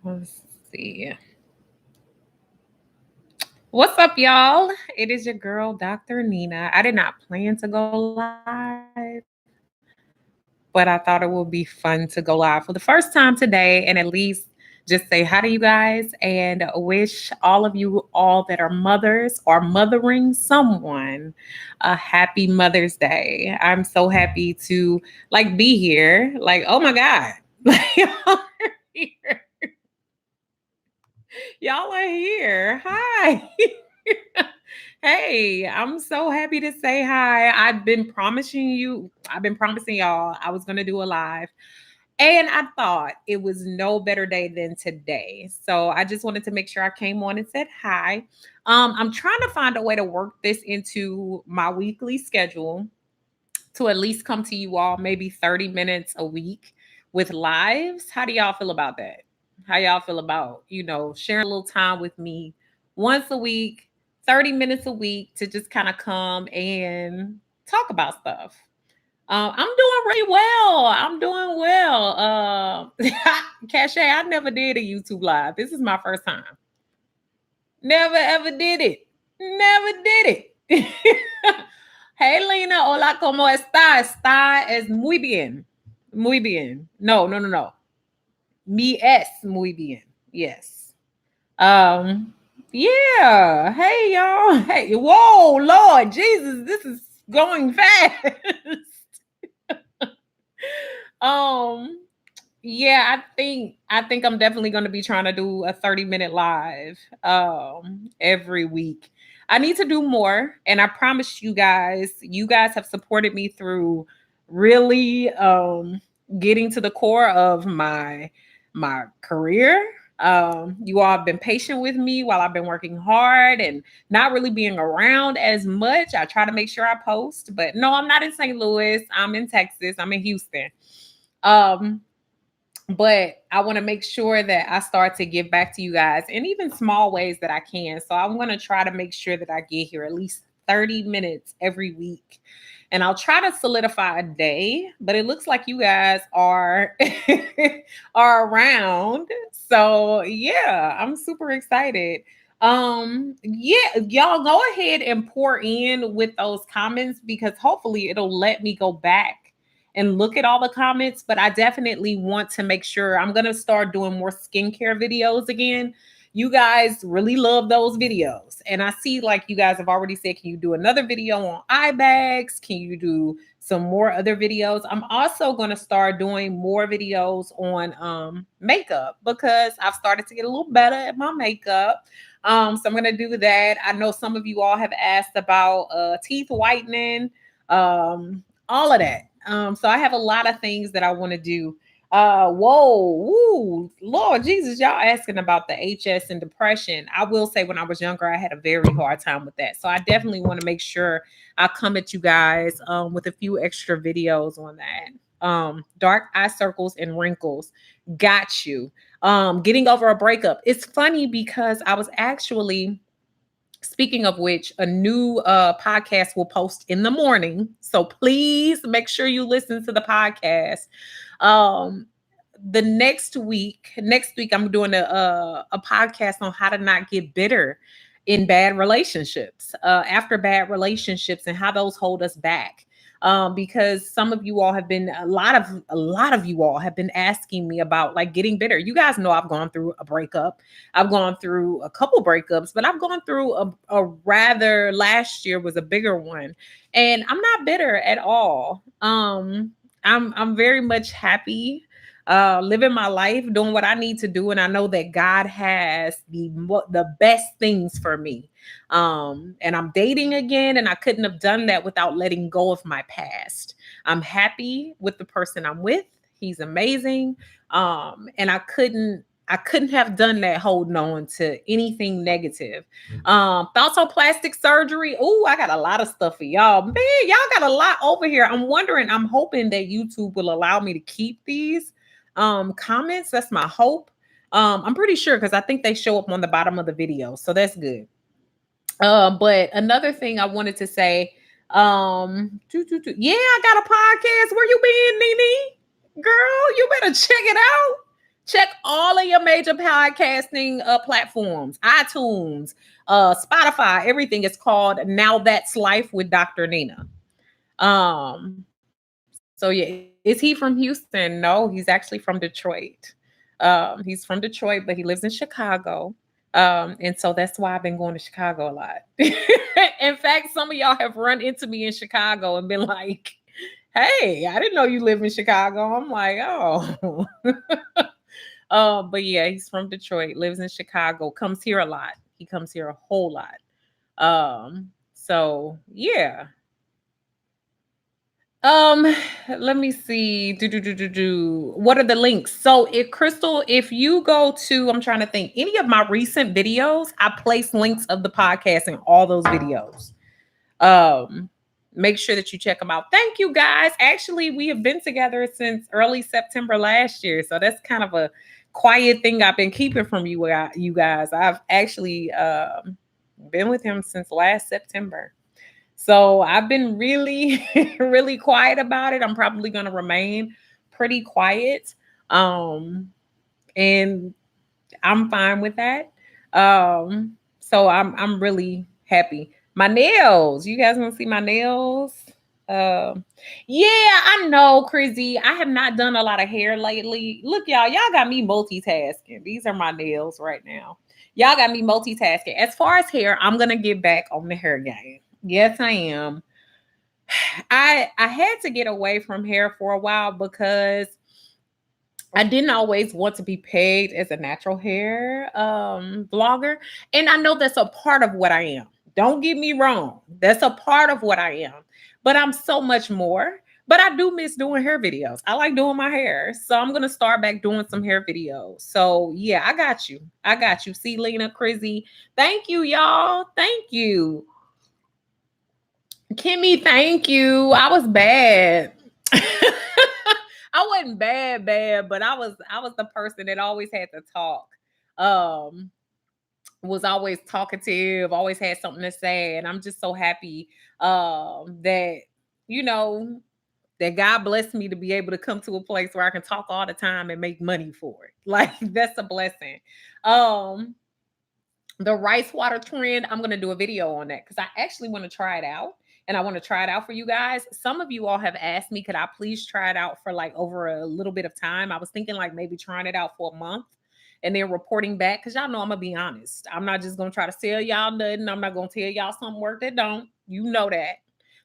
Let's see. What's up, y'all? It is your girl, Dr. Nina. I did not plan to go live, but I thought it would be fun to go live for the first time today and at least just say hi to you guys and wish all of you all that are mothers or mothering someone a happy Mother's Day. I'm so happy to be here. Like, oh my God. Y'all are here. Y'all are here. Hi. Hey, I'm so happy to say hi. I've been promising y'all I was going to do a live. And I thought it was no better day than today. So I just wanted to make sure I came on and said hi. I'm trying to find a way to work this into my weekly schedule to at least come to you all maybe 30 minutes a week with lives. How do y'all feel about that? How y'all feel about, sharing a little time with me once a week, 30 minutes a week to just kind of come and talk about stuff? I'm doing really well. I'm doing well. Cache, I never did a YouTube live. This is my first time. Never ever did it. Never did it. Hey, Lena. Hola, ¿cómo está? Es muy bien. Muy bien. No, no, no, no. Mi es muy bien. Yes. Um, yeah. Hey, y'all. Hey, whoa, Lord Jesus, this is going fast. um, yeah, I think I'm definitely going to be trying to do a 30-minute live every week. I need to do more, and I promise you guys have supported me through really getting to the core of my career. You all have been patient with me while I've been working hard and not really being around as much. I try to make sure I post, but no, I'm not in St. Louis. I'm in Texas. I'm in Houston. Um, but I want to make sure that I start to give back to you guys in even small ways that I can. So I'm going to try to make sure that I get here at least 30 minutes every week. And I'll try to solidify a day, but it looks like you guys are are around. So yeah, I'm super excited. Yeah, y'all go ahead and pour in with those comments because hopefully it'll let me go back and look at all the comments, but I definitely want to make sure I'm going to start doing more skincare videos again. You guys really love those videos. And I see like you guys have already said, can you do another video on eye bags? Can you do some more other videos? I'm also going to start doing more videos on makeup because I've started to get a little better at my makeup. So I'm going to do that. I know some of you all have asked about teeth whitening, all of that. So I have a lot of things that I want to do. Lord Jesus, y'all asking about the HS and depression. I will say when I was younger, I had a very hard time with that. So I definitely want to make sure I come at you guys with a few extra videos on that. Dark eye circles and wrinkles. Got you. Getting over a breakup. It's funny because I was actually, speaking of which, a new podcast will post in the morning. So please make sure you listen to the podcast. Um, the next week, I'm doing a podcast on how to not get bitter in bad relationships, after bad relationships, and how those hold us back. Because some of you all have been a lot of you all have been asking me about like getting bitter. You guys know I've gone through a breakup. I've gone through a couple breakups, but I've gone through a rather, last year was a bigger one, and I'm not bitter at all. I'm very much happy living my life, doing what I need to do, and I know that God has the best things for me. And I'm dating again, and I couldn't have done that without letting go of my past. I'm happy with the person I'm with. He's amazing. And I couldn't have done that holding on to anything negative. Thoughts on plastic surgery. Oh, I got a lot of stuff for y'all. Man, y'all got a lot over here. I'm hoping that YouTube will allow me to keep these comments. That's my hope. I'm pretty sure because I think they show up on the bottom of the video. So that's good. But another thing I wanted to say, yeah, I got a podcast. Where you been, Nene? Girl, you better check it out. Check all of your major podcasting platforms, iTunes, Spotify, everything is called Now That's Life with Dr. Nina. So yeah, is he from Houston? No, he's actually from Detroit. He's from Detroit, but he lives in Chicago. And so that's why I've been going to Chicago a lot. In fact, some of y'all have run into me in Chicago and been like, hey, I didn't know you live in Chicago. I'm like, oh. But yeah, he's from Detroit, lives in Chicago, comes here a lot. He comes here a whole lot. So yeah. Let me see. What are the links? So if Crystal, if you go to, I'm trying to think, any of my recent videos, I place links of the podcast in all those videos. Make sure that you check them out. Thank you guys. Actually, we have been together since early September last year. So that's kind of a quiet thing I've been keeping from you guys. I've actually been with him since last September. So I've been really, really quiet about it. I'm probably going to remain pretty quiet. And I'm fine with that. So I'm really happy. My nails. You guys want to see my nails? Yeah, I know, Crizzy. I have not done a lot of hair lately. Look, y'all got me multitasking. These are my nails right now. Y'all got me multitasking. As far as hair, I'm going to get back on the hair game. Yes, I am. I had to get away from hair for a while because I didn't always want to be pegged as a natural hair blogger. And I know that's a part of what I am. Don't get me wrong. That's a part of what I am. But I'm so much more. But I do miss doing hair videos. I like doing my hair. So I'm going to start back doing some hair videos. So yeah, I got you. I got you. See, Lena, Crizzy. Thank you, y'all. Thank you. Kimmy, thank you. I was bad. I wasn't bad, but I was the person that always had to talk. Was always talkative, always had something to say, and I'm just so happy that that God blessed me to be able to come to a place where I can talk all the time and make money for it. Like that's a blessing. The rice water trend, I'm going to do a video on that because I actually want to try it out. And I want to try it out for you guys. Some of you all have asked me, could I please try it out for like over a little bit of time? I was thinking like maybe trying it out for a month and then reporting back. Because y'all know I'm going to be honest. I'm not just going to try to sell y'all nothing. I'm not going to tell y'all something work that don't. You know that.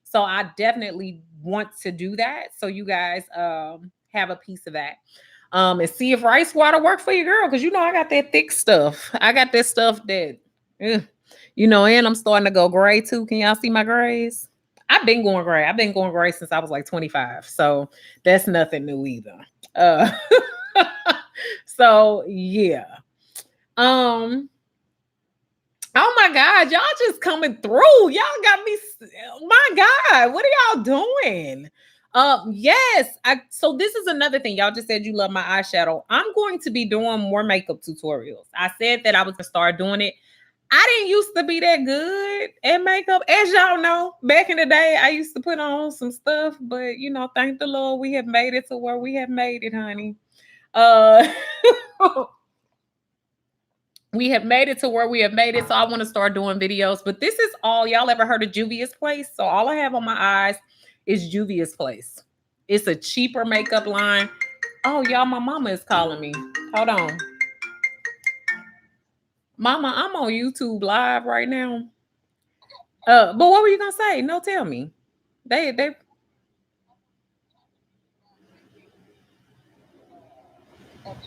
So I definitely want to do that. So you guys have a piece of that. And see if rice water work for your girl. Because I got that thick stuff. I got that stuff that, and I'm starting to go gray too. Can y'all see my grays? I've been going gray. I've been going gray since I was like 25. So that's nothing new either. So yeah. Oh my God, y'all just coming through. Y'all got me. My God, what are y'all doing? Yes. So this is another thing. Y'all just said you love my eyeshadow. I'm going to be doing more makeup tutorials. I said that I was gonna start doing it. I didn't used to be that good at makeup. As y'all know, back in the day, I used to put on some stuff, but thank the Lord, we have made it to where we have made it, honey. We have made it to where we have made it. So I want to start doing videos, but this is all. Y'all ever heard of Juvia's Place? So all I have on my eyes is Juvia's Place. It's a cheaper makeup line. Oh, y'all, my mama is calling me. Hold on. Mama, I'm on YouTube live right now. But what were you gonna say? No, tell me. They a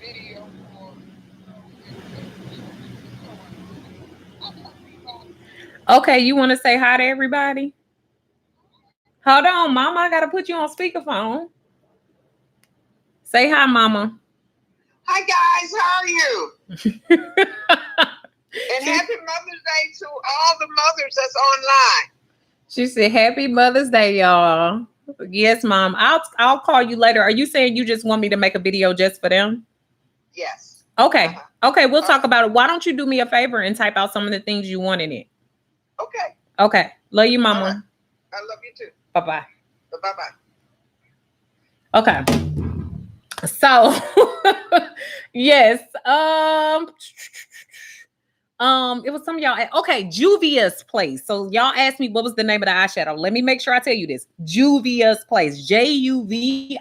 video for okay, you want to say hi to everybody? Hold on, Mama. I gotta put you on speakerphone. Say hi, Mama. Hi guys, how are you? And happy Mother's Day to all the mothers that's online. She said, "Happy Mother's Day, y'all." Yes, Mom. I'll call you later. Are you saying you just want me to make a video just for them? Yes. Okay. Okay, we'll talk about it. Why don't you do me a favor and type out some of the things you want in it? Okay. Okay. Love you, Mama. Right. I love you too. Bye-bye. Bye-bye. Okay. So yes. It was some of y'all. Okay, Juvia's Place. So y'all asked me what was the name of the eyeshadow. Let me make sure I tell you this. Juvia's Place. Juvia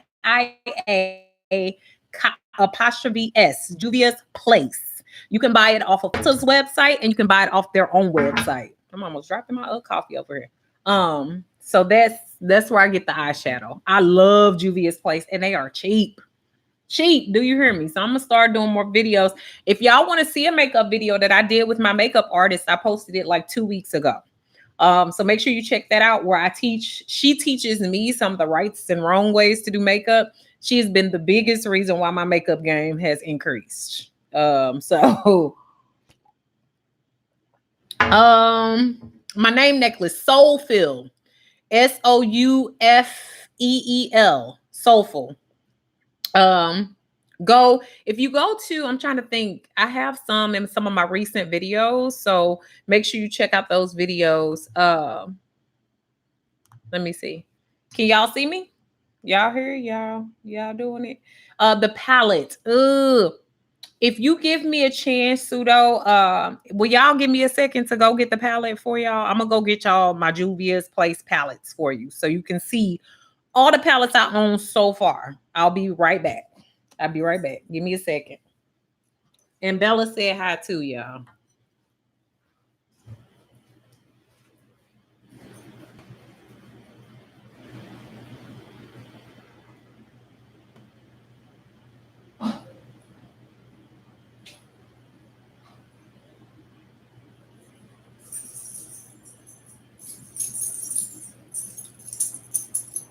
Juvia's Place. You can buy it off of Ulta's website and you can buy it off their own website. I'm almost dropping my coffee over here. So that's where I get the eyeshadow. I love Juvia's Place and they are cheap. Cheap, do you hear me? So I'm gonna start doing more videos. If y'all want to see a makeup video that I did with my makeup artist, I posted it like 2 weeks ago. So make sure you check that out where she teaches me some of the rights and wrong ways to do makeup. She has been the biggest reason why my makeup game has increased. So my name necklace, Soulful, Soufeel, Soulful. Go if you go to, I'm trying to think, I have some in some of my recent videos, so make sure you check out those videos. Let me see, can y'all see me? Y'all here? Y'all doing it? The palette. If you give me a chance, Pseudo, will y'all give me a second to go get the palette for y'all? I'm gonna go get y'all my Juvia's Place palettes for you so you can see all the palettes I own so far. I'll be right back. Give me a second. And Bella said hi too, y'all.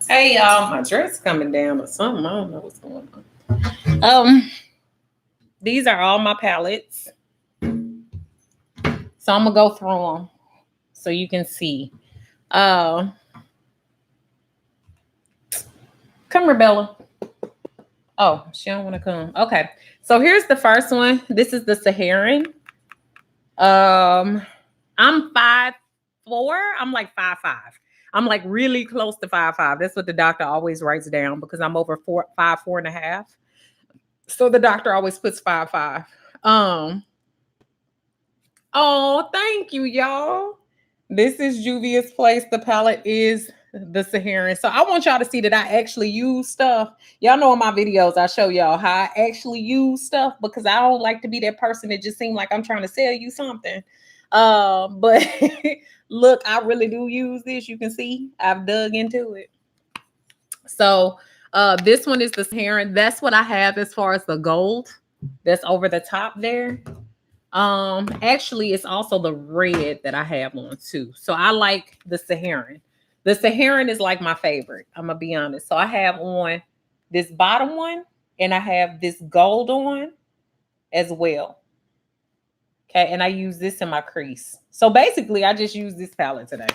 Hey y'all, my dress coming down or something. I don't know what's going on. These are all my palettes. So I'm gonna go through them so you can see. Come here, Bella. Oh, she don't want to come. Okay. So here's the first one. This is the Saharan. I'm 5'4". I'm like 5'5". I'm like really close to 5'5". That's what the doctor always writes down because I'm over 4'5", 4.5". So the doctor always puts 5'5". Oh, thank you, y'all. This is Juvia's Place. The palette is the Saharan. So I want y'all to see that I actually use stuff. Y'all know in my videos, I show y'all how I actually use stuff because I don't like to be that person that just seems like I'm trying to sell you something. But look, I really do use this. You can see I've dug into it. So this one is the Saharan. That's what I have as far as the gold that's over the top there. Actually, it's also the red that I have on too. So I like the Saharan. The Saharan is like my favorite. I'm gonna be honest. So I have on this bottom one and I have this gold on as well. Okay, and I use this in my crease. So basically, I just use this palette today.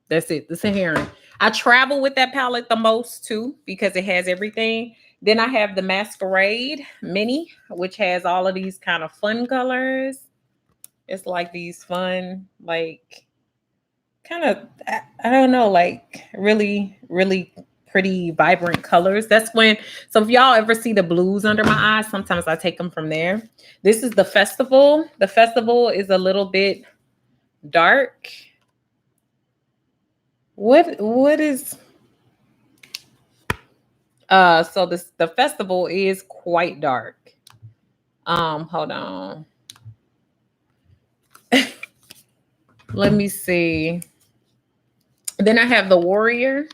That's it, the Saharan. I travel with that palette the most too because it has everything. Then I have the Masquerade Mini, which has all of these kind of fun colors. It's like these fun, like kind of, I don't know, like really, really pretty, vibrant colors. That's when, so if y'all ever see the blues under my eyes, sometimes I take them from there. This is the Festival. The Festival is a little bit dark. What is so the Festival is quite dark. Hold on. Let me see. Then I have the Warrior.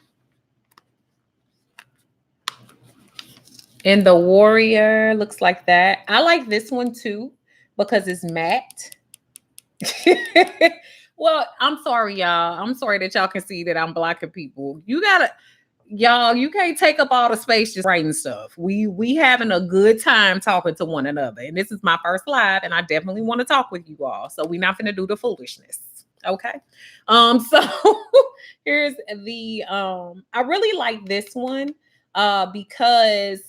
And the Warrior looks like that. I like this one too because it's matte. Well, I'm sorry, y'all. I'm sorry that y'all can see that I'm blocking people. Y'all, you can't take up all the space just writing stuff. We having a good time talking to one another. And this is my first live, and I definitely want to talk with you all. So we're not gonna do the foolishness. Okay. So here's the I really like this one because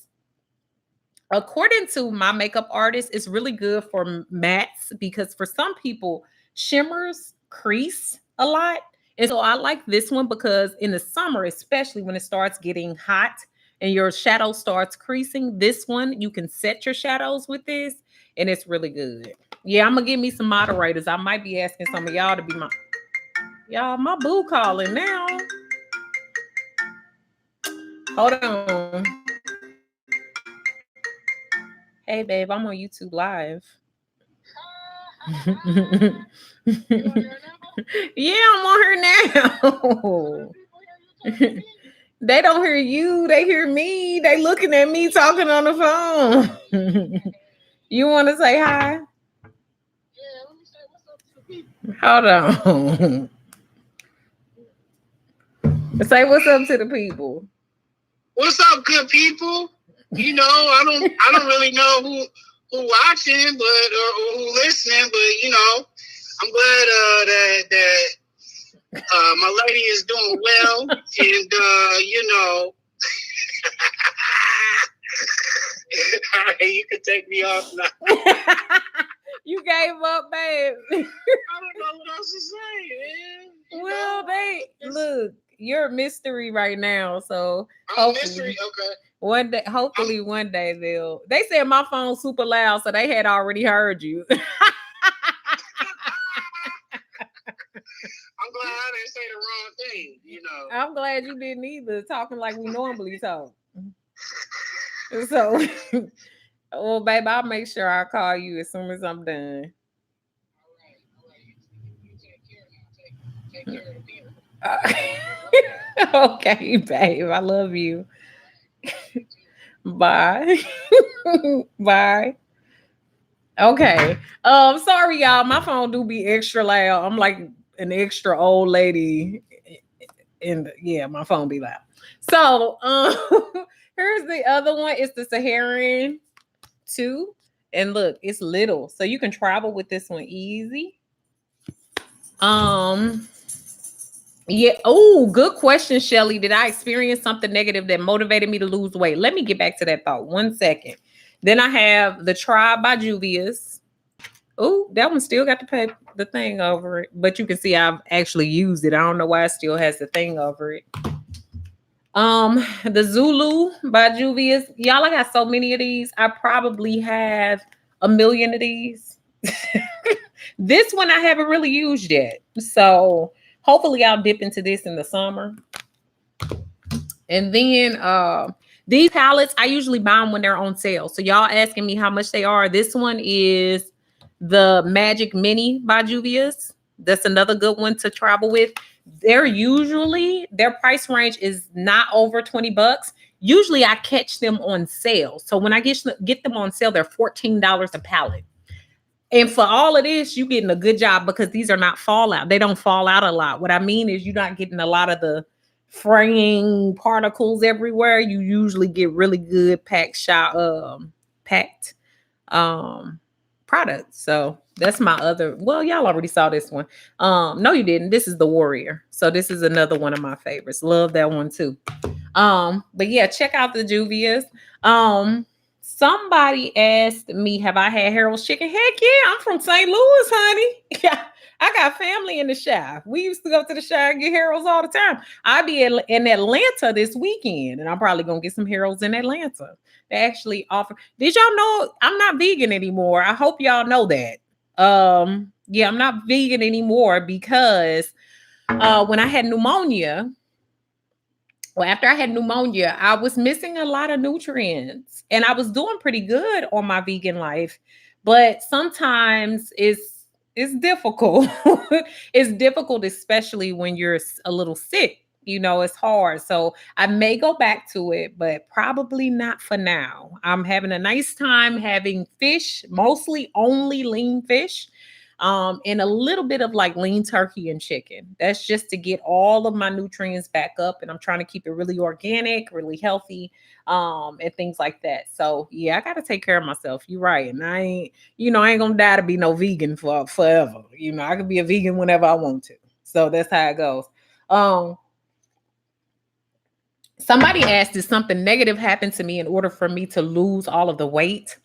according to my makeup artist, it's really good for mattes because for some people, shimmers crease a lot. And so I like this one because in the summer, especially when it starts getting hot, and your shadow starts creasing, this one, you can set your shadows with this, and it's really good. Yeah, I'm gonna give me some moderators. I might be asking some of y'all to be my boo calling now. Hold on. Hey babe, I'm on YouTube live. Yeah, I'm on here now. They don't hear you, they hear me. They looking at me talking on the phone. You want to say hi? Hold on. Say what's up to the people. What's up, good people? You know, I don't really know who watching, but or who listening, but you know, I'm glad that my lady is doing well, and you know, all right, you can take me off now. You gave up, babe. I don't know what else to say, man. Well, babe, look, you're a mystery right now, so I'm a mystery, okay. One day, hopefully, one day they'll. They said my phone's super loud, so they had already heard you. I'm glad I didn't say the wrong thing, you know. I'm glad you didn't either, talking like we normally talk. So, well, babe, I'll make sure I call you as soon as I'm done. Take care of the people. Okay, babe, I love you. Bye. Bye. Okay. Sorry, y'all. My phone do be extra loud. I'm like an extra old lady. And yeah, my phone be loud. So here's the other one. It's the Saharan 2. And look, it's little. So you can travel with this one easy. Yeah. Oh, good question, Shelly. Did I experience something negative that motivated me to lose weight? Let me get back to that thought. 1 second. Then I have the Tribe by Juvia's. Oh, that one still got the thing over it, but you can see I've actually used it. I don't know why it still has the thing over it. The Zulu by Juvia's. Y'all, I got so many of these. I probably have 1 million of these. This one I haven't really used yet. So hopefully I'll dip into this in the summer. And then these palettes, I usually buy them when they're on sale. So y'all asking me how much they are. This one is the Magic Mini by Juvia's. That's another good one to travel with. Their price range is not over 20 bucks. Usually I catch them on sale. So when I get them on sale, they're $14 a palette. And for all of this, you're getting a good job because these are not fallout. They don't fall out a lot. What I mean is you're not getting a lot of the fraying particles everywhere. You usually get really good packed products. So that's my other. Well, y'all already saw this one. No, you didn't. This is the Warrior. So this is another one of my favorites. Love that one too. But yeah, check out the Juvia's. Somebody asked me, have I had Harold's chicken? Heck yeah, I'm from St. Louis, honey. Yeah, I got family in the Chi. We used to go to the Chi and get Harold's all the time. I'll be in Atlanta this weekend, and I'm probably going to get some Harold's in Atlanta. They actually offer. Did y'all know I'm not vegan anymore? I hope y'all know that. Yeah, I'm not vegan anymore because when I had pneumonia, after I had pneumonia, I was missing a lot of nutrients and I was doing pretty good on my vegan life, but sometimes it's difficult. It's difficult, especially when you're a little sick. You know, it's hard. So I may go back to it, but probably not for now. I'm having a nice time having fish, mostly only lean fish. And a little bit of like lean turkey and chicken. That's just to get all of my nutrients back up. And I'm trying to keep it really organic, really healthy, and things like that. So yeah, I got to take care of myself. You're right. And I ain't gonna die to be no vegan for forever. You know, I can be a vegan whenever I want to. So that's how it goes. Somebody asked, did something negative happen to me in order for me to lose all of the weight?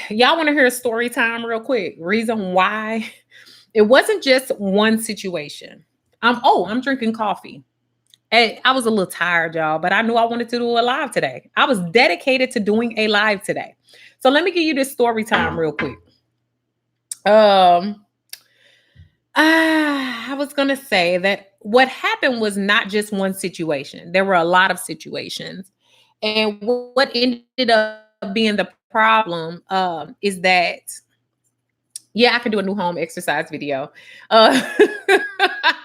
Y'all want to hear a story time real quick? Reason why? It wasn't just one situation. I'm drinking coffee. And I was a little tired, y'all, but I knew I wanted to do a live today. I was dedicated to doing a live today. So let me give you this story time real quick. Um, I was gonna say that what happened was not just one situation. There were a lot of situations, and what ended up being the problem is that yeah, I can do a new home exercise video. Uh,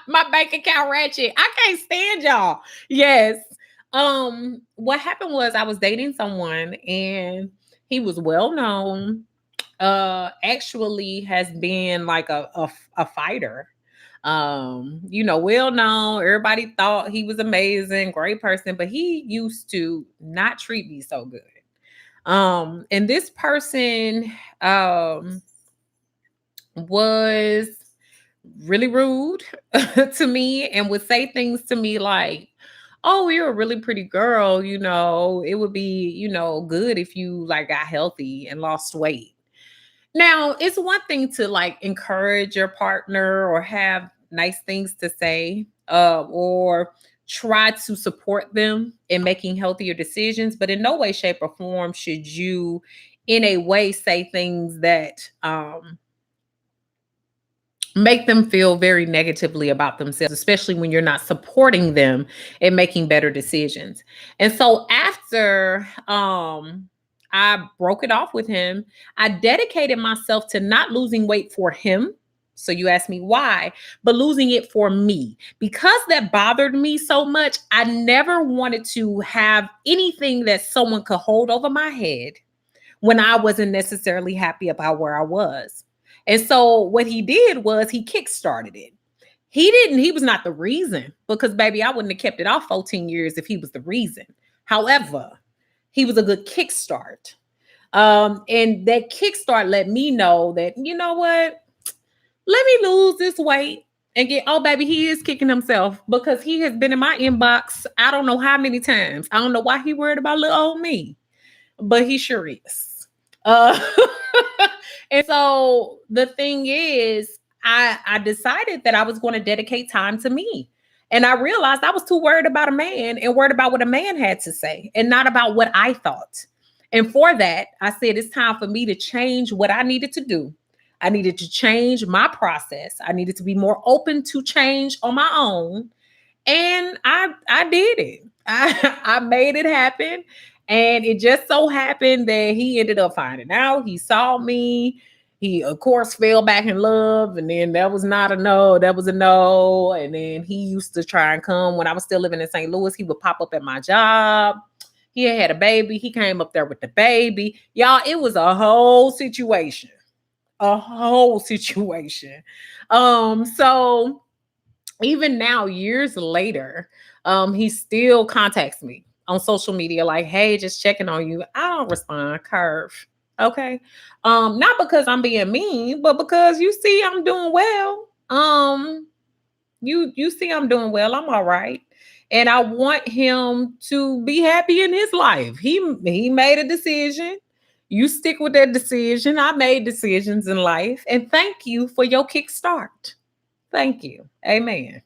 my bank account ratchet. I can't stand y'all. Yes. What happened was I was dating someone and he was well known. Actually has been like a fighter. Well known. Everybody thought he was amazing, great person, but he used to not treat me so good. And this person was really rude to me and would say things to me like, "Oh, you're a really pretty girl, it would be, good if you like got healthy and lost weight." Now, it's one thing to like encourage your partner or have nice things to say, or try to support them in making healthier decisions, but in no way, shape, or form should you, in a way, say things that make them feel very negatively about themselves, especially when you're not supporting them in making better decisions. And so after I broke it off with him, I dedicated myself to not losing weight for him. So you asked me why, but losing it for me. Because that bothered me so much, I never wanted to have anything that someone could hold over my head when I wasn't necessarily happy about where I was. And so what he did was he kickstarted it. He was not the reason, because baby, I wouldn't have kept it off 14 years if he was the reason. However, he was a good kickstart. And that kickstart let me know that, you know what? Let me lose this weight and get, oh, baby, he is kicking himself because he has been in my inbox. I don't know how many times. I don't know why he worried about little old me, but he sure is. Uh, and so the thing is, I decided that I was going to dedicate time to me. And I realized I was too worried about a man and worried about what a man had to say and not about what I thought. And for that, I said it's time for me to change what I needed to do. I needed to change my process. I needed to be more open to change on my own. And I did it. I made it happen. And it just so happened that he ended up finding out. He saw me. He, of course, fell back in love. And then that was not a no. That was a no. And then he used to try and come when I was still living in St. Louis. He would pop up at my job. He had a baby. He came up there with the baby. Y'all, it was a whole situation. A whole situation. So even now, years later, he still contacts me on social media, like, hey, just checking on you. I don't respond, curve. Okay. Not because I'm being mean, but because you see I'm doing well. You see I'm doing well. I'm all right. And I want him to be happy in his life. He made a decision. You stick with that decision. I made decisions in life. And thank you for your kickstart. Thank you. Amen.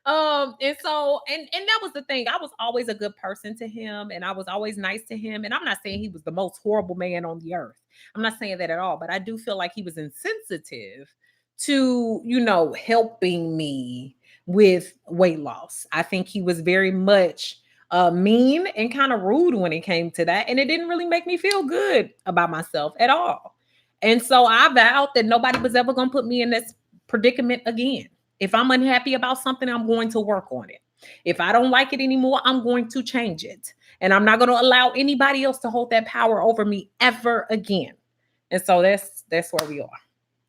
And so and that was the thing. I was always a good person to him and I was always nice to him. And I'm not saying he was the most horrible man on the earth. I'm not saying that at all, but I do feel like he was insensitive to, helping me with weight loss. I think he was very much mean and kind of rude when it came to that. And it didn't really make me feel good about myself at all. And so I vowed that nobody was ever going to put me in this predicament again. If I'm unhappy about something, I'm going to work on it. If I don't like it anymore, I'm going to change it. And I'm not going to allow anybody else to hold that power over me ever again. And so that's where we are.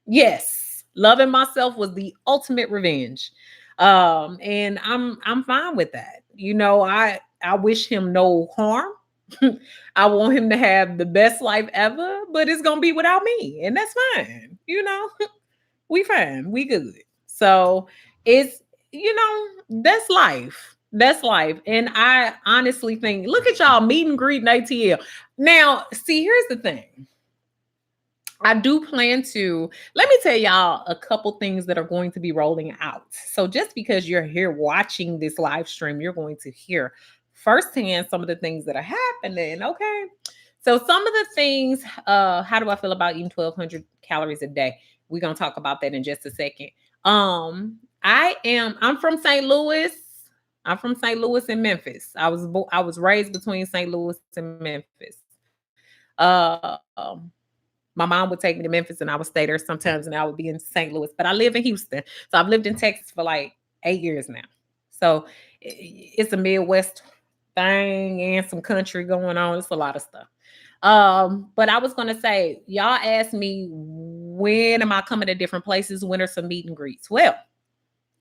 Yes, loving myself was the ultimate revenge. And I'm fine with that. I wish him no harm. I want him to have the best life ever, but it's gonna be without me, and that's fine. We fine, we good. So it's that's life. That's life. And I honestly think, look at y'all meet and greet in ATL. Now, see, here's the thing. I do plan to, let me tell y'all a couple things that are going to be rolling out. So just because you're here watching this live stream, you're going to hear firsthand some of the things that are happening. Okay. So some of the things, how do I feel about eating 1,200 calories a day? We're gonna talk about that in just a second. I'm from St. Louis. I'm from St. Louis and Memphis. I was raised between St. Louis and Memphis. My mom would take me to Memphis and I would stay there sometimes and I would be in St. Louis. But I live in Houston. So I've lived in Texas for like 8 years now. So it's a Midwest thing and some country going on. It's a lot of stuff. But I was gonna say, y'all asked me when am I coming to different places? When are some meet and greets? Well,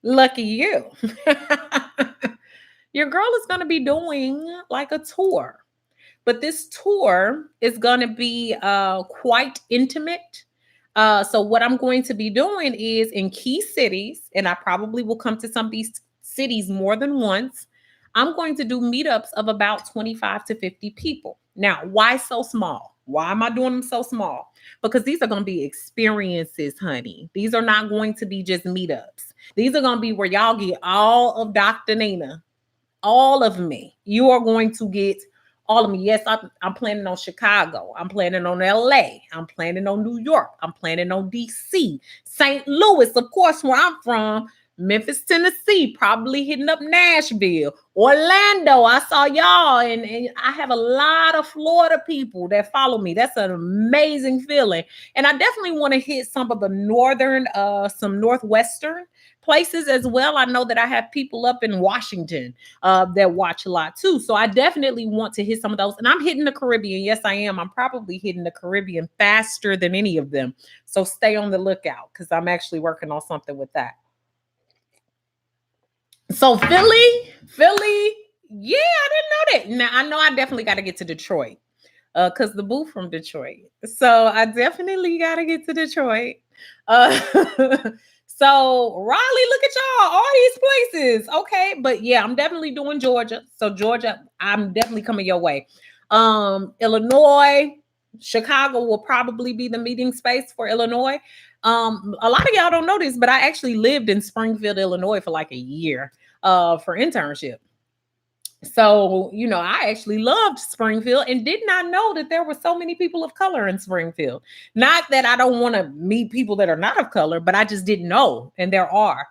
lucky you. Your girl is gonna be doing like a tour, but this tour is going to be quite intimate. So what I'm going to be doing is in key cities, and I probably will come to some of these cities more than once. I'm going to do meetups of about 25 to 50 people. Now, why so small? Why am I doing them so small? Because these are going to be experiences, honey. These are not going to be just meetups. These are going to be where y'all get all of Dr. Nina, all of me. You are going to get all of me. Yes, I'm planning on Chicago. I'm planning on LA. I'm planning on New York. I'm planning on DC. St. Louis, of course, where I'm from. Memphis, Tennessee, probably hitting up Nashville. Orlando, I saw y'all. And I have a lot of Florida people that follow me. That's an amazing feeling. And I definitely want to hit some of the northern, some northwestern places as well. I know that I have people up in Washington that watch a lot too. So I definitely want to hit some of those. And I'm hitting the Caribbean. Yes, I am. I'm probably hitting the Caribbean faster than any of them. So stay on the lookout because I'm actually working on something with that. So Philly, yeah, I didn't know that. Now I know I definitely got to get to Detroit because the boo from Detroit. So I definitely got to get to Detroit. Uh, so Raleigh, look at y'all, all these places. Okay, but yeah, I'm definitely doing Georgia. So Georgia, I'm definitely coming your way. Illinois, Chicago will probably be the meeting space for Illinois. A lot of y'all don't know this, but I actually lived in Springfield, Illinois for like a year for internship. So, I actually loved Springfield and did not know that there were so many people of color in Springfield. Not that I don't want to meet people that are not of color, but I just didn't know. And there are.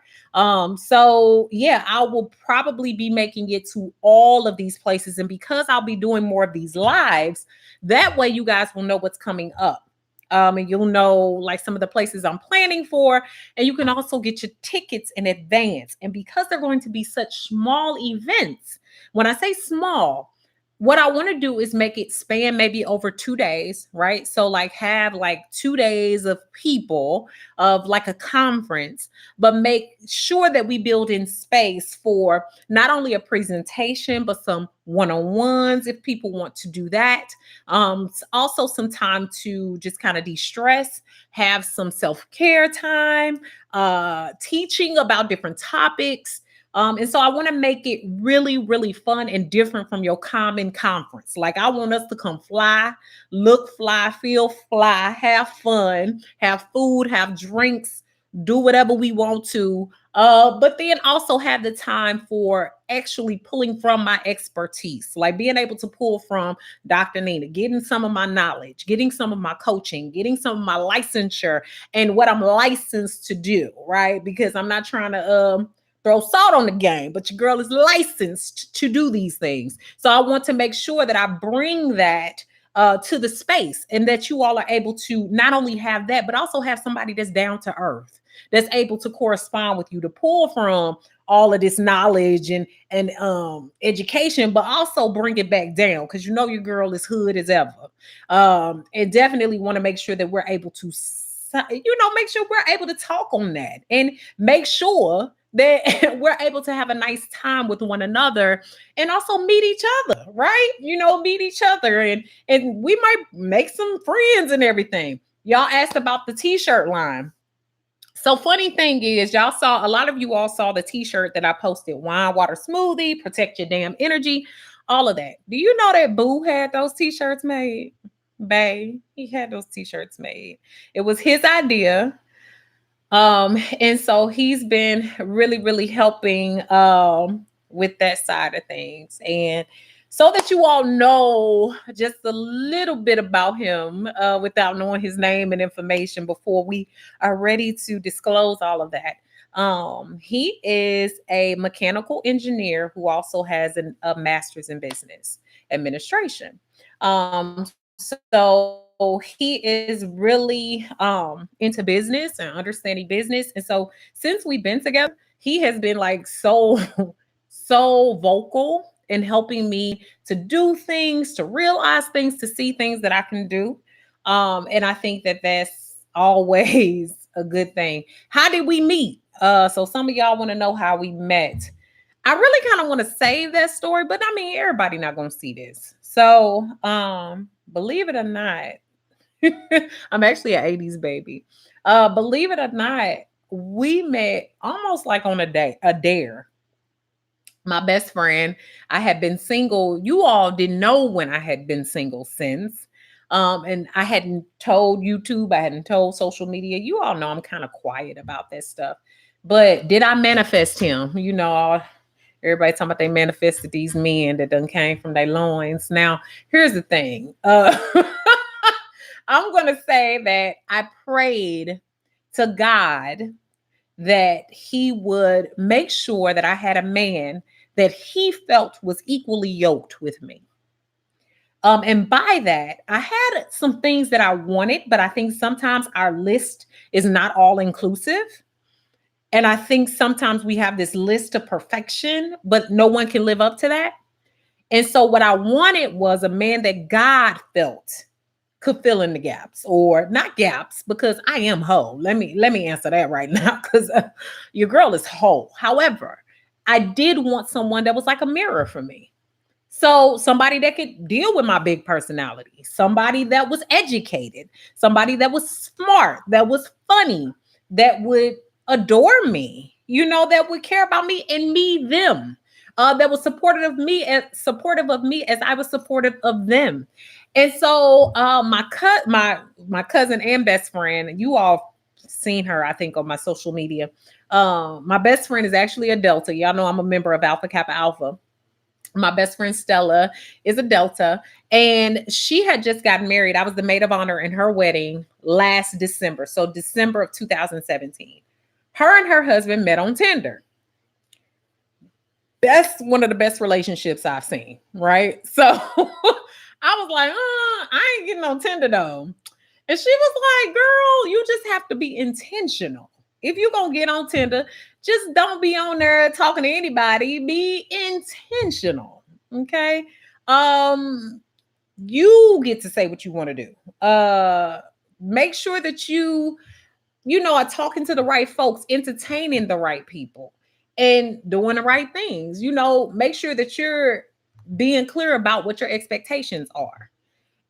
So yeah, I will probably be making it to all of these places. And because I'll be doing more of these lives, that way you guys will know what's coming up. And you'll know like some of the places I'm planning for, and you can also get your tickets in advance. And because they're going to be such small events, when I say small, what I want to do is make it span maybe over 2 days, right? So like have like 2 days of people of like a conference, but make sure that we build in space for not only a presentation, but some one-on-ones if people want to do that. Also some time to just kind of de-stress, have some self-care time, teaching about different topics. And so I want to make it really, really fun and different from your common conference. Like I want us to come fly, look fly, feel fly, have fun, have food, have drinks, do whatever we want to. But then also have the time for actually pulling from my expertise, like being able to pull from Dr. Nina, getting some of my knowledge, getting some of my coaching, getting some of my licensure and what I'm licensed to do, right? Because I'm not trying to throw salt on the game, but your girl is licensed to do these things. So I want to make sure that I bring that to the space and that you all are able to not only have that, but also have somebody that's down to earth, that's able to correspond with you, to pull from all of this knowledge and education, but also bring it back down because your girl is hood as ever. And definitely want to make sure that we're able to, make sure we're able to talk on that and make sure that we're able to have a nice time with one another and also meet each other, right? Meet each other and we might make some friends and everything. Y'all asked about the t-shirt line. So funny thing is, a lot of you all saw the t-shirt that I posted, wine, water, smoothie, protect your damn energy, all of that. Do you know that Boo had those t-shirts made? Bay. He had those t-shirts made. It was his idea. And so he's been really helping with that side of things. And so that you all know just a little bit about him without knowing his name and information before we are ready to disclose all of that. He is a mechanical engineer who also has a master's in business administration. So he is really into business and understanding business. And so since we've been together, he has been like so vocal in helping me to do things, to realize things, to see things that I can do. And I think that that's always a good thing. How did we meet? So some of y'all want to know how we met. I really kind of want to save that story, but I mean, everybody not going to see this. So, believe it or not, I'm actually an 80s baby. Believe it or not, we met almost like on a dare. My best friend, I had been single. You all didn't know when I had been single since. And I hadn't told YouTube, I hadn't told social media. You all know I'm kind of quiet about that stuff. But did I manifest him? Everybody talking about they manifested these men that done came from their loins. Now, here's the thing. I'm going to say that I prayed to God that he would make sure that I had a man that he felt was equally yoked with me. And by that, I had some things that I wanted, but I think sometimes our list is not all inclusive. And I think sometimes we have this list of perfection, but no one can live up to that. And so what I wanted was a man that God felt could fill in the gaps, or not gaps, because I am whole. Let me answer that right now, because your girl is whole. However, I did want someone that was like a mirror for me. So somebody that could deal with my big personality, somebody that was educated, somebody that was smart, that was funny, that would adore me, that would care about me and me, them, that was supportive of me as I was supportive of them. And so my cousin and best friend, and you all seen her, I think, on my social media. My best friend is actually a Delta. Y'all know I'm a member of Alpha Kappa Alpha. My best friend Stella is a Delta, and she had just gotten married. I was the maid of honor in her wedding last December. So December of 2017. Her and her husband met on Tinder. That's one of the best relationships I've seen, right? So I was like, I ain't getting on Tinder though. And she was like, girl, you just have to be intentional. If you're going to get on Tinder, just don't be on there talking to anybody. Be intentional. Okay. You get to say what you want to do. Make sure that you are talking to the right folks, entertaining the right people, and doing the right things. Make sure that you're being clear about what your expectations are.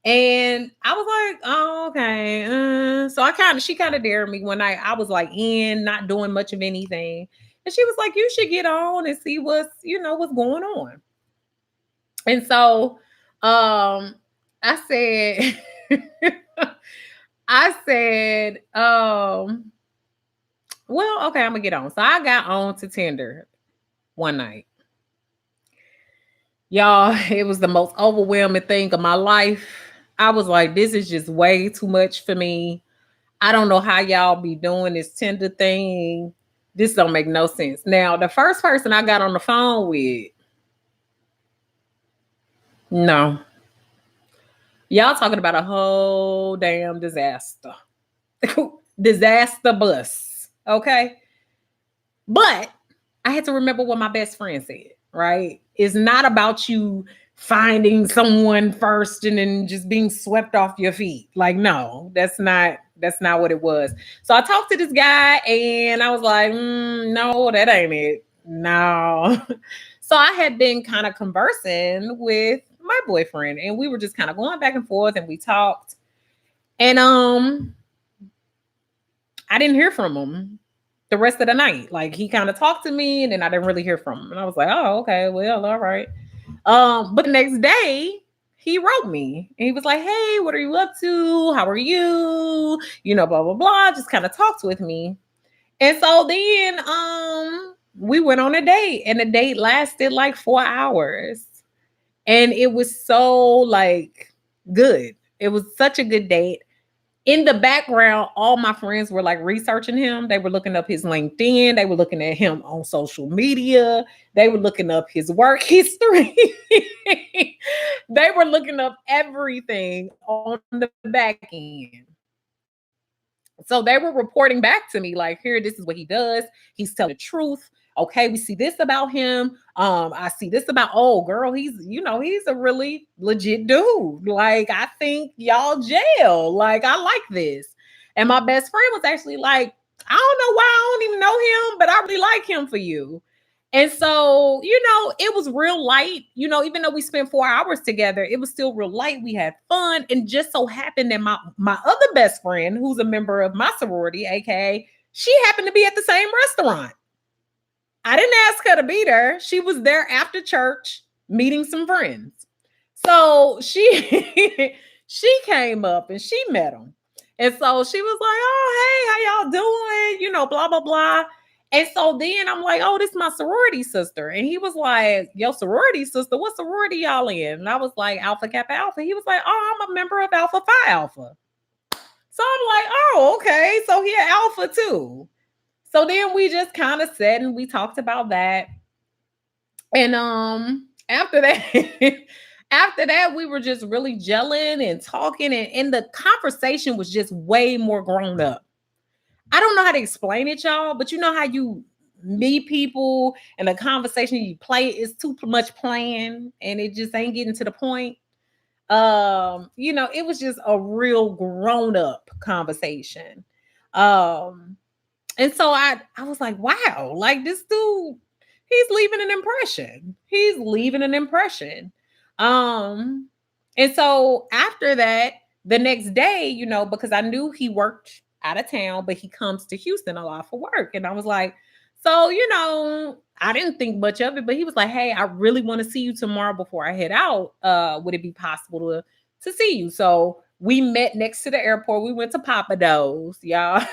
And I was like, oh, okay. So she kind of dared me one night. I was like not doing much of anything. And she was like, you should get on and see what's going on. And so I said, well, okay, I'm gonna get on. So I got on to Tinder one night. Y'all, it was the most overwhelming thing of my life. I was like, this is just way too much for me. I don't know how y'all be doing this Tinder thing. This don't make no sense. Now, the first person I got on the phone with, no. Y'all talking about a whole damn disaster. Disaster bus. Okay. But I had to remember what my best friend said, right? It's not about you finding someone first and then just being swept off your feet. Like, no, that's not what it was. So I talked to this guy and I was like, no, that ain't it. No. So I had been kind of conversing with my boyfriend and we were just kind of going back and forth and we talked. And I didn't hear from him the rest of the night. Like he kind of talked to me and then I didn't really hear from him. And I was like, oh, okay, well, all right. But the next day he wrote me and he was like, hey, what are you up to? How are you? You know, blah, blah, blah. Just kind of talked with me. And so then we went on a date and the date lasted like 4 hours. And it was so like good. It was such a good date. In the background, all my friends were like researching him. They were looking up his LinkedIn. They were looking at him on social media. They were looking up his work history. They were looking up everything on the back end. So they were reporting back to me like, here, this is what he does. He's telling the truth. Okay, we see this about him. I see this about, oh girl, he's a really legit dude. Like, I think y'all jail. Like, I like this. And my best friend was actually like, I don't know why I don't even know him, but I really like him for you. And so, it was real light. Even though we spent 4 hours together, it was still real light. We had fun. And just so happened that my other best friend, who's a member of my sorority, aka, she happened to be at the same restaurant. I didn't ask her to be there. She was there after church meeting some friends. So she she came up and she met him. And so she was like, oh, hey, how y'all doing? Blah, blah, blah. And so then I'm like, oh, this is my sorority sister. And he was like, yo, sorority sister, what sorority y'all in? And I was like, Alpha Kappa Alpha. He was like, oh, I'm a member of Alpha Phi Alpha. So I'm like, oh, okay. So he an Alpha too. So then we just kind of sat and we talked about that. And after that, after that, we were just really gelling and talking, and the conversation was just way more grown up. I don't know how to explain it, y'all, but you know how you meet people and the conversation you play is too much playing and it just ain't getting to the point. It was just a real grown up conversation. And so I was like, wow, like this dude, he's leaving an impression. He's leaving an impression. And so after that, the next day, because I knew he worked out of town, but he comes to Houston a lot for work. And I was like, so, I didn't think much of it, but he was like, hey, I really want to see you tomorrow before I head out. Would it be possible to see you? So we met next to the airport. We went to Papa Do's, y'all.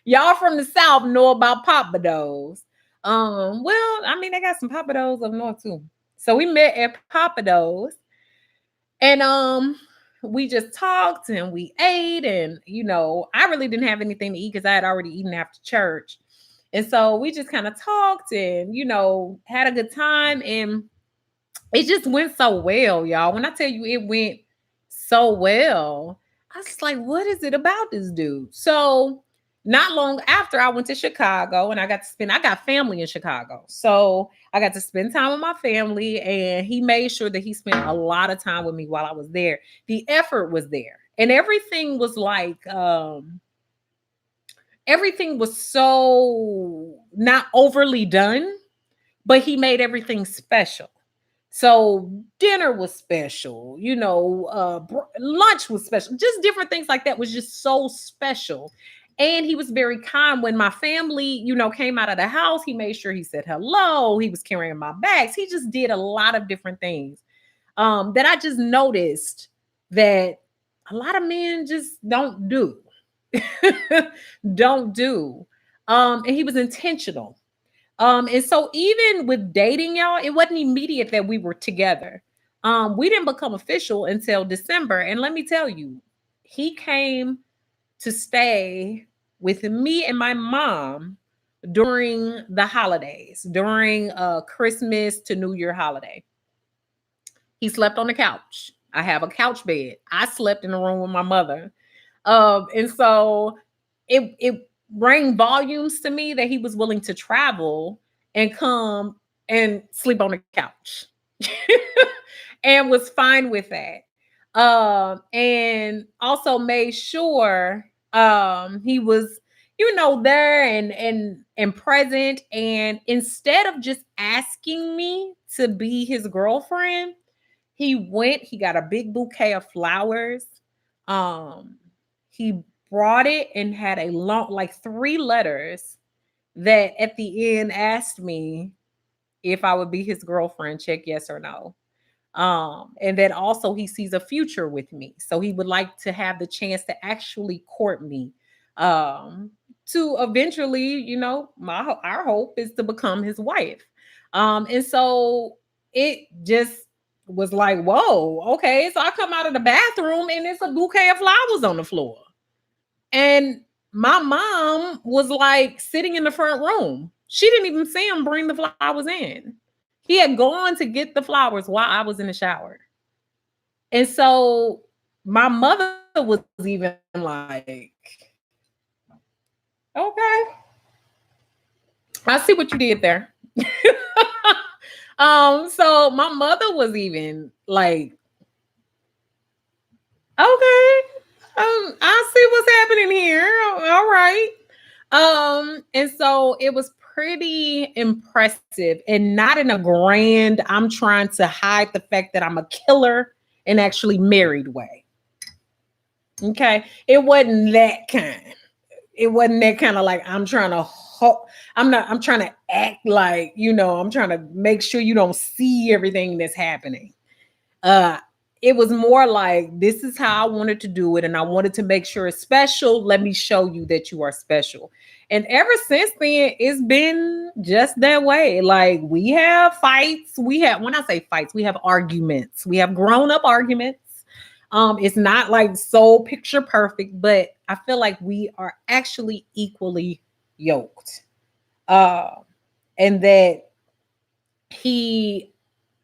Y'all from the South know about Papa Do's. Well, I mean, they got some Papa Do's up north too. So we met at Papa Do's, and we just talked and we ate, and I really didn't have anything to eat because I had already eaten after church. And so we just kind of talked and had a good time, and it just went so well, y'all. When I tell you it went so well, I was like, what is it about this dude? So not long after, I went to Chicago and I got family in Chicago. So I got to spend time with my family, and he made sure that he spent a lot of time with me while I was there. The effort was there, and everything was like, everything was so not overly done, but he made everything special. So dinner was special, lunch was special, just different things like that was just so special. And he was very kind. When my family, came out of the house, he made sure he said hello. He was carrying my bags. He just did a lot of different things that I just noticed that a lot of men just don't do. Don't do. And he was intentional. And so even with dating, y'all, it wasn't immediate that we were together. We didn't become official until December. And let me tell you, he came to stay with me and my mom during the holidays, during Christmas to New Year holiday. He slept on the couch. I have a couch bed. I slept in the room with my mother. And so it rang volumes to me that he was willing to travel and come and sleep on the couch and was fine with that. And also made sure he was, there and present. And instead of just asking me to be his girlfriend, he got a big bouquet of flowers. He brought it and had a long, like 3 letters that at the end asked me if I would be his girlfriend, check yes or no. And then also he sees a future with me. So he would like to have the chance to actually court me. To eventually, our hope is to become his wife. And so it just was like, whoa, okay. So I come out of the bathroom and it's a bouquet of flowers on the floor. And my mom was like sitting in the front room. She didn't even see him bring the flowers in. He had gone to get the flowers while I was in the shower. And so my mother was even like, okay, I see what you did there. So my mother was even like, okay, I see what's happening here. All right. And so it was pretty impressive and not in a grand, I'm trying to hide the fact that I'm a killer and actually married way. Okay. It wasn't that kind. It wasn't that kind of like I'm trying to I'm trying to act like, I'm trying to make sure you don't see everything that's happening. It was more like, this is how I wanted to do it. And I wanted to make sure it's special. Let me show you that you are special. And ever since then, it's been just that way. Like, we have fights. When I say fights, we have arguments. We have grown up arguments. It's not like so picture perfect, but I feel like we are actually equally yoked. And that he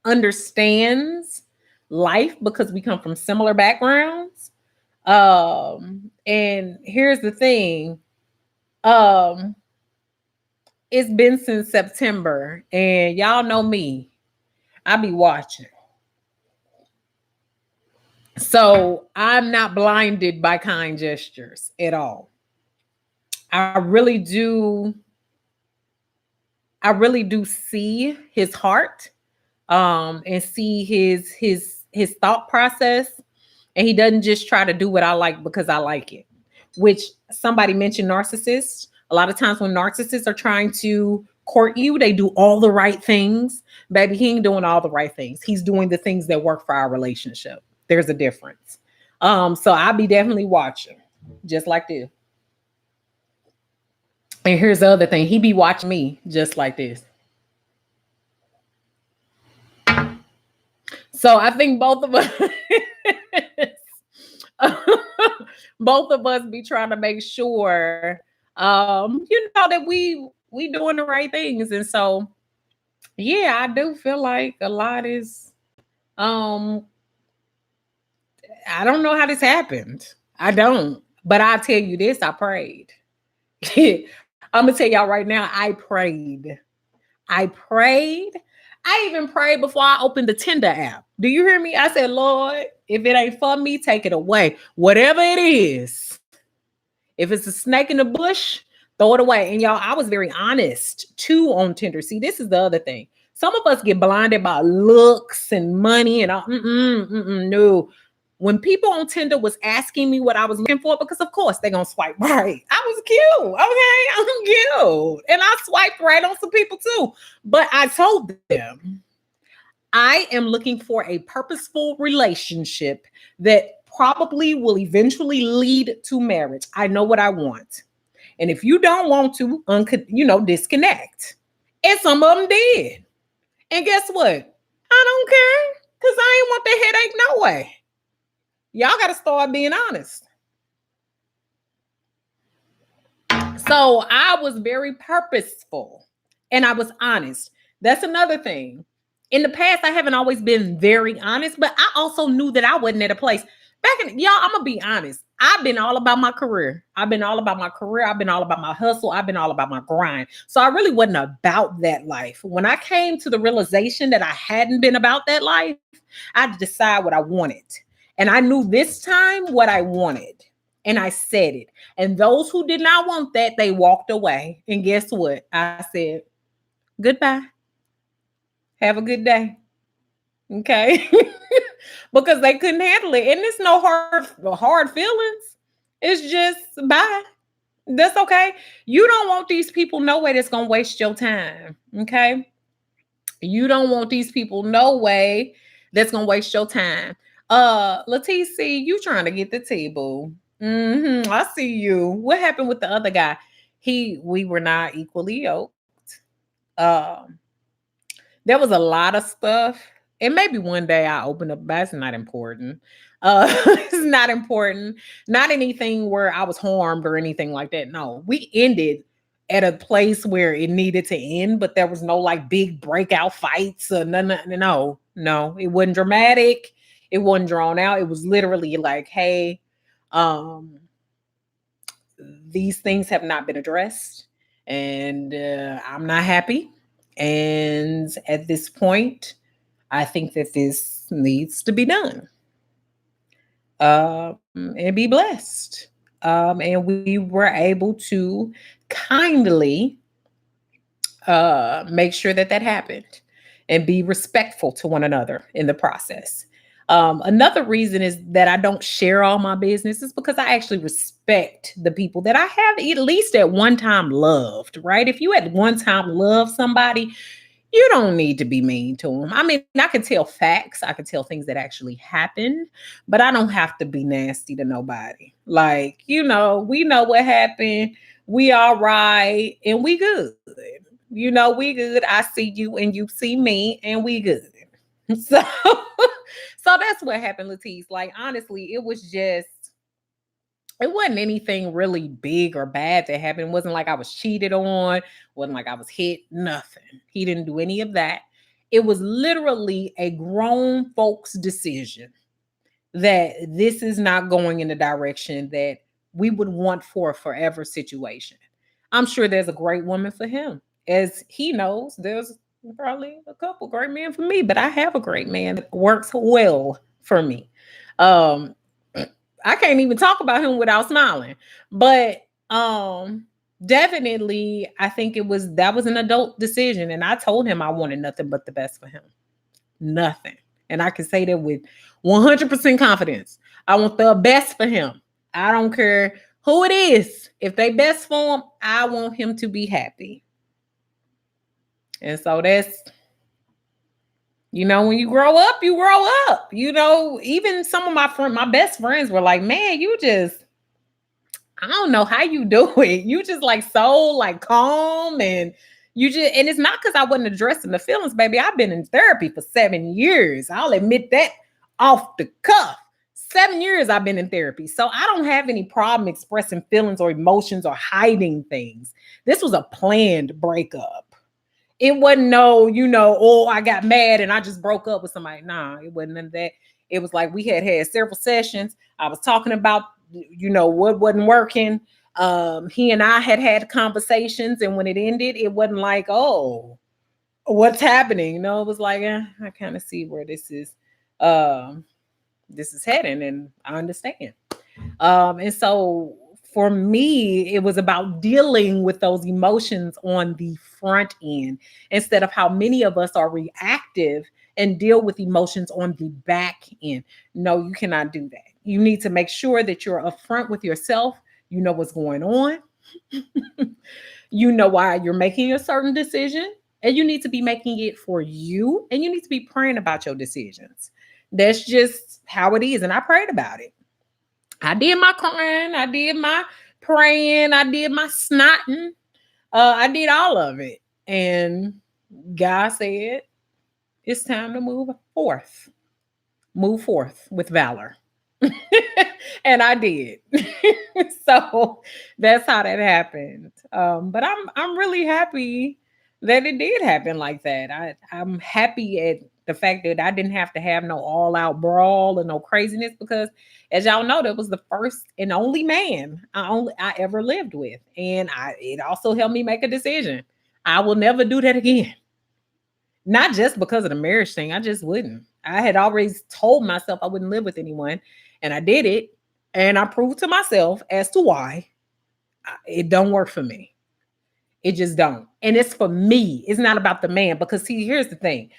understands life because we come from similar backgrounds. And here's the thing. It's been since September, and y'all know me. I be watching. So I'm not blinded by kind gestures at all. I really do see his heart, and see his thought process. And he doesn't just try to do what I like because I like it. Which somebody mentioned narcissists. A lot of times when narcissists are trying to court you, they do all the right things. Baby, he ain't doing all the right things. He's doing the things that work for our relationship. There's a difference. So I'll be definitely watching, just like this. And here's the other thing. He be watching me just like this. So I think both of us be trying to make sure that we doing the right things. And so yeah, I do feel like a lot is I don't know how this happened. I don't. But I'll tell you this, I prayed. I'm gonna tell y'all right now, I prayed. I even prayed before I opened the Tinder app. Do you hear me? I said, Lord, if it ain't for me, take it away. Whatever it is. If it's a snake in the bush, throw it away. And y'all, I was very honest too on Tinder. See, this is the other thing. Some of us get blinded by looks and money and all. No. When people on Tinder was asking me what I was looking for, because of course they're going to swipe right. I was cute. Okay, I'm cute. And I swiped right on some people too. But I told them, I am looking for a purposeful relationship that probably will eventually lead to marriage. I know what I want. And if you don't want to, disconnect. And some of them did. And guess what? I don't care, because I ain't want the headache no way. Y'all got to start being honest. So I was very purposeful and I was honest. That's another thing. In the past, I haven't always been very honest, but I also knew that I wasn't at a place. Y'all, I'm going to be honest. I've been all about my career. I've been all about my hustle. I've been all about my grind. So I really wasn't about that life. When I came to the realization that I hadn't been about that life, I had to decide what I wanted. And I knew this time what I wanted. And I said it. And those who did not want that, they walked away. And guess what? I said, goodbye. Have a good day. Okay. Because they couldn't handle it. And it's no hard feelings. It's just bye. That's okay. You don't want these people no way that's going to waste your time. Okay. You don't want these people no way that's gonna waste your time. Leticia, you trying to get the table. I see you. What happened with the other guy? We were not equally yoked. Um, there was a lot of stuff. And maybe one day I open up, but it's not important. It's not important. Not anything where I was harmed or anything like that. No, we ended at a place where it needed to end, but there was no like big breakout fights or no, it wasn't dramatic. It wasn't drawn out. It was literally like, hey, um, these things have not been addressed, and I'm not happy. And at this point, I think that this needs to be done, and be blessed. And we were able to kindly make sure that that happened and be respectful to one another in the process. Another reason is that I don't share all my business is because I actually respect the people that I have at least at one time loved, right? If you at one time love somebody, you don't need to be mean to them. I mean, I can tell facts, I can tell things that actually happened, but I don't have to be nasty to nobody. Like, we know what happened. We all right and we good. We good. I see you and you see me and we good. So so that's what happened, Latisse. Like honestly, it wasn't anything really big or bad that happened. It wasn't like I was cheated on, wasn't like I was hit, nothing. He didn't do any of that. It was literally a grown folks decision that this is not going in the direction that we would want for a forever situation. I'm sure there's a great woman for him. As he knows, there's probably a couple great men for me, but I have a great man that works well for me. Um, I can't even talk about him without smiling. But definitely I think that was an adult decision. And I told him I wanted nothing but the best for him. Nothing. And I can say that with 100% confidence. I want the best for him. I don't care who it is. If they best for him, I want him to be happy. And so that's, when you grow up, you grow up. Even some of my best friends were like, man, I don't know how you do it. You just like so like calm and and it's not because I wasn't addressing the feelings, baby. I've been in therapy for 7 years. I'll admit that off the cuff. 7 years I've been in therapy. So I don't have any problem expressing feelings or emotions or hiding things. This was a planned breakup. It wasn't oh, I got mad and I just broke up with somebody. Nah, it wasn't none of that. It was like we had several sessions. I was talking about, what wasn't working. He and I had conversations, and when it ended, it wasn't like, oh, what's happening? It was like, I kind of see where this is heading, and I understand. And so for me, it was about dealing with those emotions on the front end instead of how many of us are reactive and deal with emotions on the back end. No, you cannot do that. You need to make sure that you're upfront with yourself. You know what's going on. You know why you're making a certain decision, and you need to be making it for you, and you need to be praying about your decisions. That's just how it is. And I prayed about it. I did my crying, I did my praying, I did my snotting, I did all of it. And God said, it's time to move forth. Move forth with valor. And I did. So that's how that happened. But I'm really happy that it did happen like that. I'm happy at the fact that I didn't have to have no all out brawl or no craziness, because as y'all know, that was the first and only man I ever lived with. And it also helped me make a decision. I will never do that again. Not just because of the marriage thing. I just wouldn't. I had always told myself I wouldn't live with anyone, and I did it. And I proved to myself as to why it don't work for me. It just don't. And it's for me. It's not about the man. Because see, here's the thing.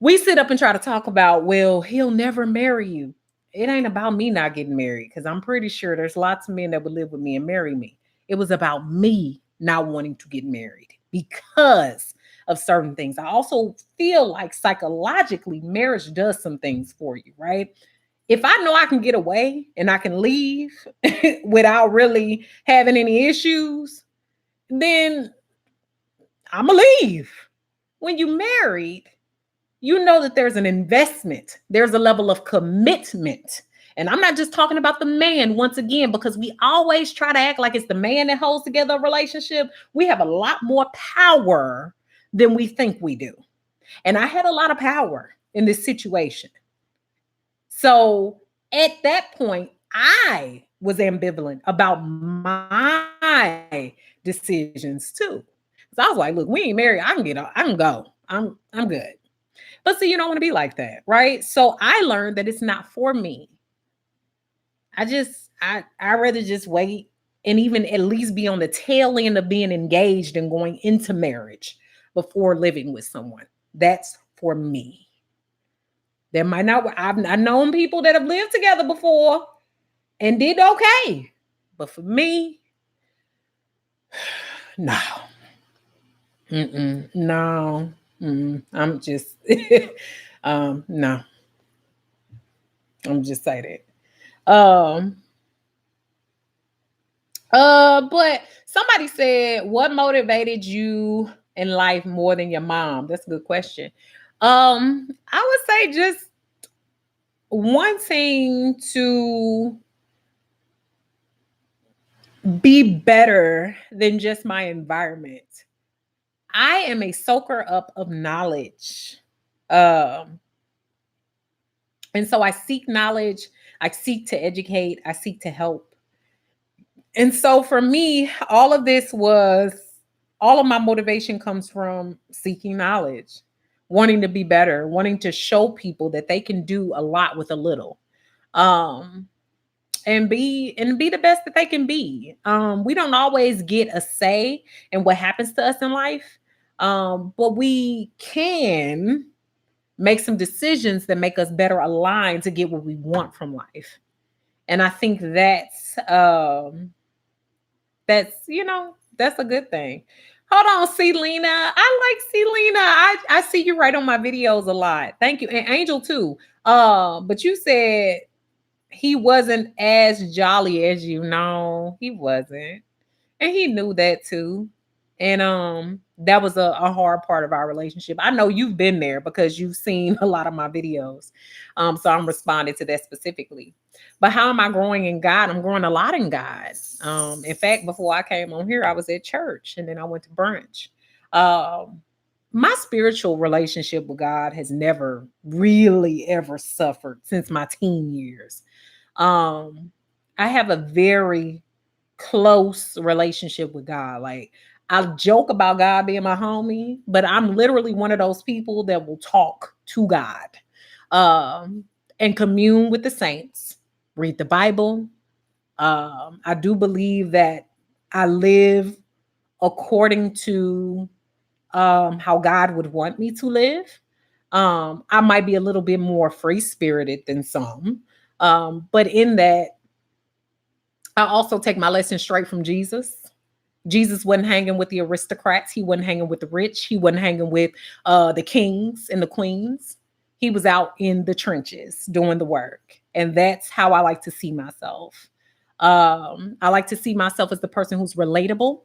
We sit up and try to talk about, well, he'll never marry you. It ain't about me not getting married, because I'm pretty sure there's lots of men that would live with me and marry me. It was about me not wanting to get married because of certain things. I also feel like psychologically, marriage does some things for you, right? If I know I can get away and I can leave without really having any issues, then I'm gonna leave. When you married, you know that there's an investment, there's a level of commitment. And I'm not just talking about the man once again, because we always try to act like it's the man that holds together a relationship. We have a lot more power than we think we do. And I had a lot of power in this situation. So at that point, I was ambivalent about my decisions too. So I was like, look, we ain't married. I can go. I'm good. But see, you don't want to be like that, right? So I learned that it's not for me. I rather just wait and even at least be on the tail end of being engaged and going into marriage before living with someone. That's for me. There might not, I've known people that have lived together before and did okay. But for me, no. No. I'm just no. I'm just saying that. But somebody said, what motivated you in life more than your mom? That's a good question. I would say just wanting to be better than just my environment. I am a soaker up of knowledge. And so I seek knowledge, I seek to educate, I seek to help. And so for me, all of my motivation comes from seeking knowledge, wanting to be better, wanting to show people that they can do a lot with a little. And be the best that they can be. We don't always get a say in what happens to us in life. But we can make some decisions that make us better aligned to get what we want from life. And I think that's that's a good thing. Hold on, Selena. I like Selena. I see you right on my videos a lot. Thank you. And Angel too. But you said he wasn't as jolly as you. No, he wasn't. And he knew that too. And that was a hard part of our relationship. I know you've been there because you've seen a lot of my videos. So I'm responding to that specifically. But how am I growing in God? I'm growing a lot in God. In fact, before I came on here, I was at church and then I went to brunch. My spiritual relationship with God has never really ever suffered since my teen years. I have a very close relationship with God. Like, I joke about God being my homie, but I'm literally one of those people that will talk to God and commune with the saints, read the Bible. I do believe that I live according to how God would want me to live. I might be a little bit more free spirited than some, but in that, I also take my lesson straight from Jesus. Jesus wasn't hanging with the aristocrats. He wasn't hanging with the rich. He wasn't hanging with the kings and the queens. He was out in the trenches doing the work. And that's how I like to see myself. I like to see myself as the person who's relatable,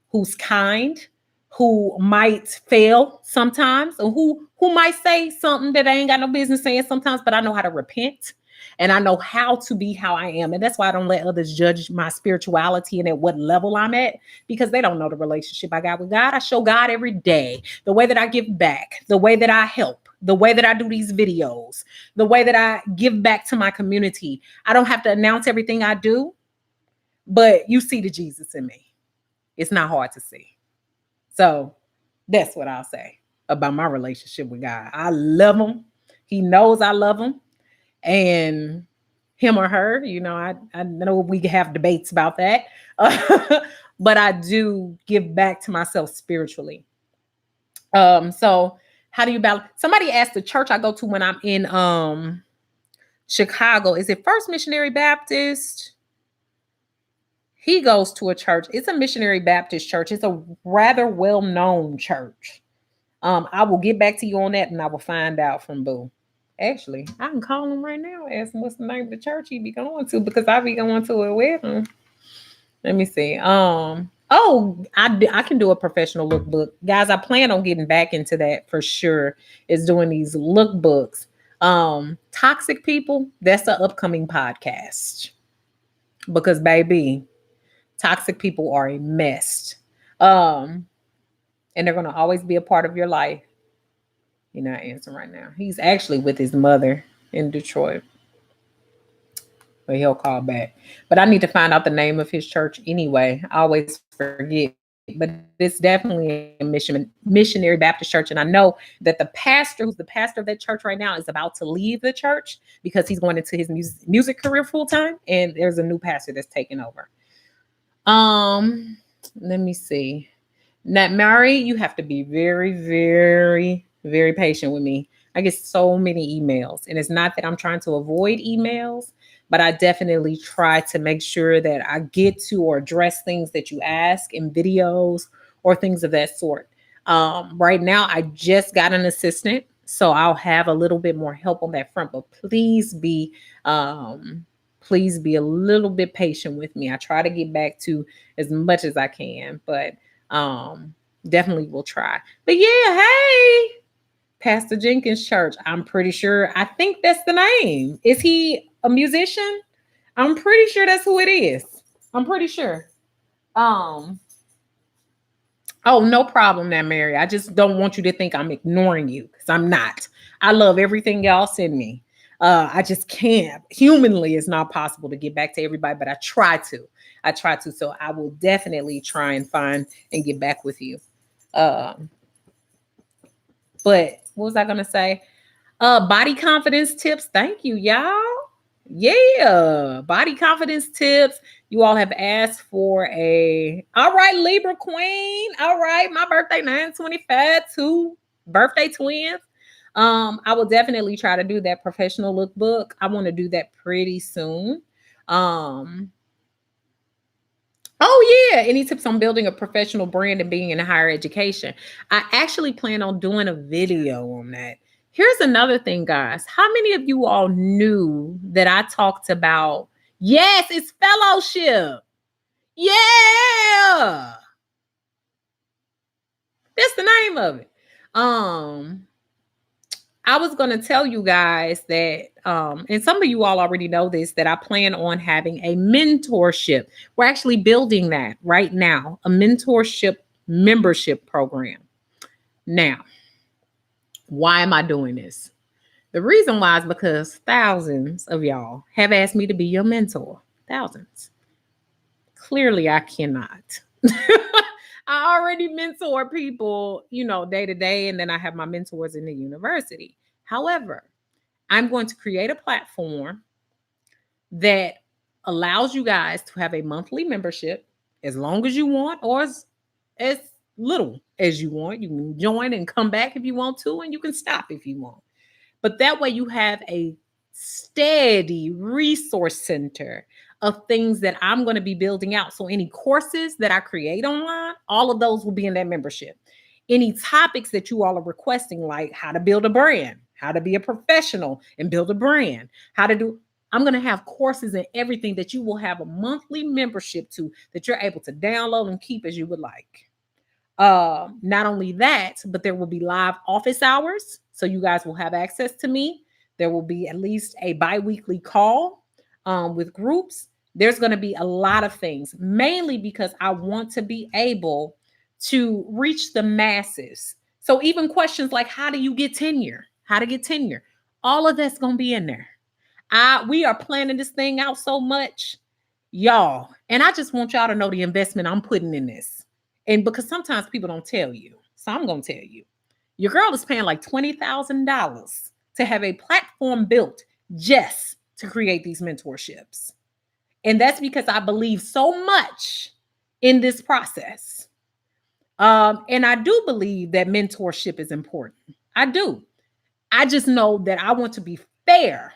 who's kind, who might fail sometimes, or who might say something that I ain't got no business saying sometimes, but I know how to repent. And I know how to be how I am. And that's why I don't let others judge my spirituality and at what level I'm at, because they don't know the relationship I got with God. I show God every day, the way that I give back, the way that I help, the way that I do these videos, the way that I give back to my community. I don't have to announce everything I do, but you see the Jesus in me. It's not hard to see. So that's what I'll say about my relationship with God. I love him. He knows I love him. And him or her, I know we have debates about that. But I do give back to myself spiritually. So how do you balance? Somebody asked the church I go to when I'm in Chicago, is it First Missionary Baptist? He goes to a church. It's a Missionary Baptist church. It's a rather well-known church. I will get back to you on that, and I will find out from Boo. Actually, I can call him right now, ask him what's the name of the church he be going to, because I be going to it with him. Let me see. I can do a professional lookbook, guys. I plan on getting back into that for sure. Is doing these lookbooks. Toxic people. That's the upcoming podcast, because baby, toxic people are a mess. Um, and they're gonna always be a part of your life. You're not answering right now. He's actually with his mother in Detroit, but he'll call back. But I need to find out the name of his church anyway. I always forget, but it's definitely a missionary Baptist church. And I know that the pastor, who's the pastor of that church right now, is about to leave the church because he's going into his music career full time. And there's a new pastor that's taking over. Let me see. Now, Mary, you have to be very, very, very patient with me. I get so many emails, and it's not that I'm trying to avoid emails, but I definitely try to make sure that I get to or address things that you ask in videos or things of that sort. Right now, I just got an assistant, so I'll have a little bit more help on that front. But please be a little bit patient with me. I try to get back to as much as I can, but um, definitely will try. But yeah, hey, Pastor Jenkins Church. I'm pretty sure. I think that's the name. Is he a musician? I'm pretty sure that's who it is. I'm pretty sure. Um. Oh, no problem now, Mary. I just don't want you to think I'm ignoring you, because I'm not. I love everything y'all send me. I just can't. Humanly, it's not possible to get back to everybody, but I try to. I try to. So I will definitely try and find and get back with you. Um, but what was I gonna say? Body confidence tips. Thank you, y'all. Yeah, body confidence tips. You all have asked for a. All right, Libra Queen. All right, my birthday 9/25, two birthday twins. I will definitely try to do that professional lookbook. I want to do that pretty soon. Um, Oh yeah, any tips on building a professional brand and being in higher education? I actually plan on doing a video on that. Here's another thing, guys. How many of you all knew that I talked about? Yes, it's fellowship. Yeah, that's the name of it. Um, I was going to tell you guys that, and some of you all already know this, that I plan on having a mentorship. We're actually building that right now, a mentorship membership program. Now, why am I doing this? The reason why is because thousands of y'all have asked me to be your mentor. Thousands. Clearly, I cannot. I already mentor people, day to day, and then I have my mentors in the university. However, I'm going to create a platform that allows you guys to have a monthly membership as long as you want, or as little as you want. You can join and come back if you want to, and you can stop if you want. But that way you have a steady resource center of things that I'm going to be building out. So any courses that I create online, all of those will be in that membership. Any topics that you all are requesting, like how to build a brand, how to be a professional and build a brand, how to do, I'm going to have courses and everything that you will have a monthly membership to, that you're able to download and keep as you would like. Not only that, but there will be live office hours. So you guys will have access to me. There will be at least a bi-weekly call with groups. There's going to be a lot of things, mainly because I want to be able to reach the masses. So even questions like how do you get tenure? How to get tenure? All of that's going to be in there. We are planning this thing out so much, y'all. And I just want y'all to know the investment I'm putting in this. And because sometimes people don't tell you. So I'm going to tell you. Your girl is paying like $20,000 to have a platform built just to create these mentorships. And that's because I believe so much in this process. And I do believe that mentorship is important. I do. I just know that I want to be fair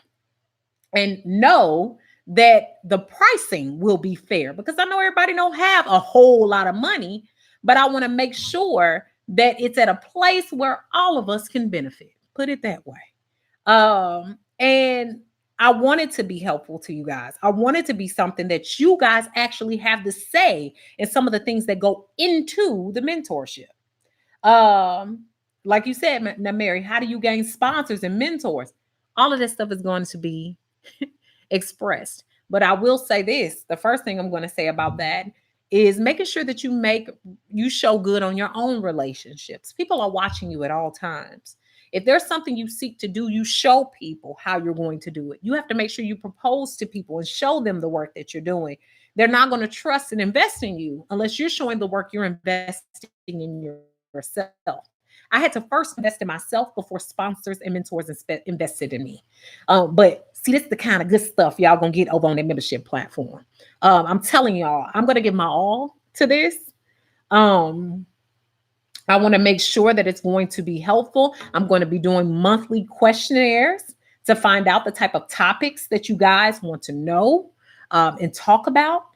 and know that the pricing will be fair, because I know everybody don't have a whole lot of money, but I want to make sure that it's at a place where all of us can benefit. Put it that way. And I want it to be helpful to you guys. I want it to be something that you guys actually have to say in some of the things that go into the mentorship. Um, like you said, now Mary, how do you gain sponsors and mentors? All of that stuff is going to be expressed. But I will say this: the first thing I'm going to say about that is making sure that you show good on your own relationships. People are watching you at all times. If there's something you seek to do, you show people how you're going to do it. You have to make sure you propose to people and show them the work that you're doing. They're not going to trust and invest in you unless you're showing the work you're investing in yourself. I had to first invest in myself before sponsors and mentors invested in me. But see, this is the kind of good stuff y'all gonna get over on that membership platform. I'm telling y'all, I'm gonna give my all to this. Um, I want to make sure that it's going to be helpful. I'm going to be doing monthly questionnaires to find out the type of topics that you guys want to know and talk about.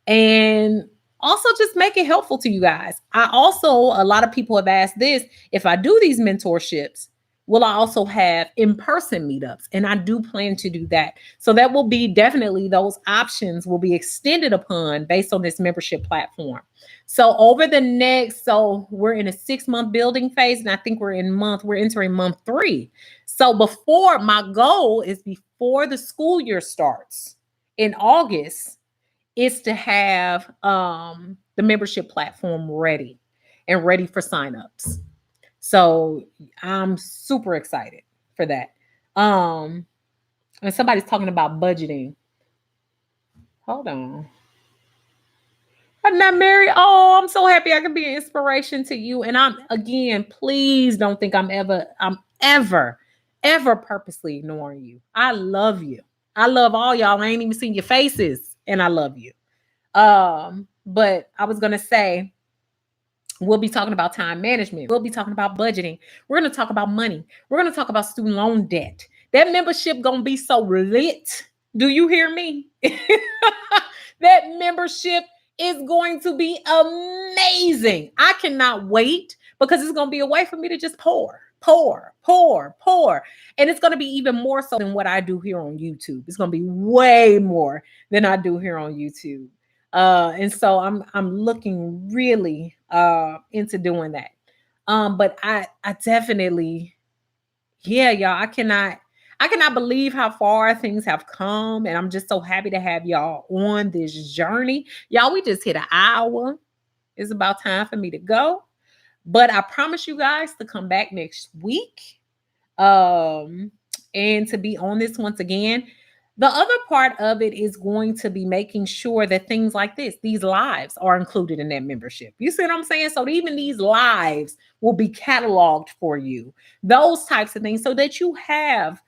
And also just make it helpful to you guys. A lot of people have asked this: if I do these mentorships, will I also have in-person meetups? And I do plan to do that. So that will be definitely, those options will be extended upon based on this membership platform. So we're in a 6-month building phase, and I think we're entering month 3. So my goal is before the school year starts in August, is to have the membership platform ready for signups. So I'm super excited for that. And somebody's talking about budgeting. Hold on. I'm not married. Oh, I'm so happy I can be an inspiration to you. And please don't think I'm ever purposely ignoring you. I love you. I love all y'all. I ain't even seen your faces, and I love you. But I was gonna say, we'll be talking about time management. We'll be talking about budgeting. We're going to talk about money. We're going to talk about student loan debt. That membership going to be so lit. Do you hear me? That membership is going to be amazing. I cannot wait, because it's going to be a way for me to just pour. And it's going to be even more so than what I do here on YouTube. It's going to be way more than I do here on YouTube. And so I'm looking really into doing that. But I definitely, yeah, y'all, I cannot believe how far things have come. And I'm just so happy to have y'all on this journey. Y'all, we just hit an hour. It's about time for me to go. But I promise you guys to come back next week and to be on this once again. The other part of it is going to be making sure that things like these lives are included in that membership. You see what I'm saying? So even these lives will be cataloged for you, those types of things, so that you have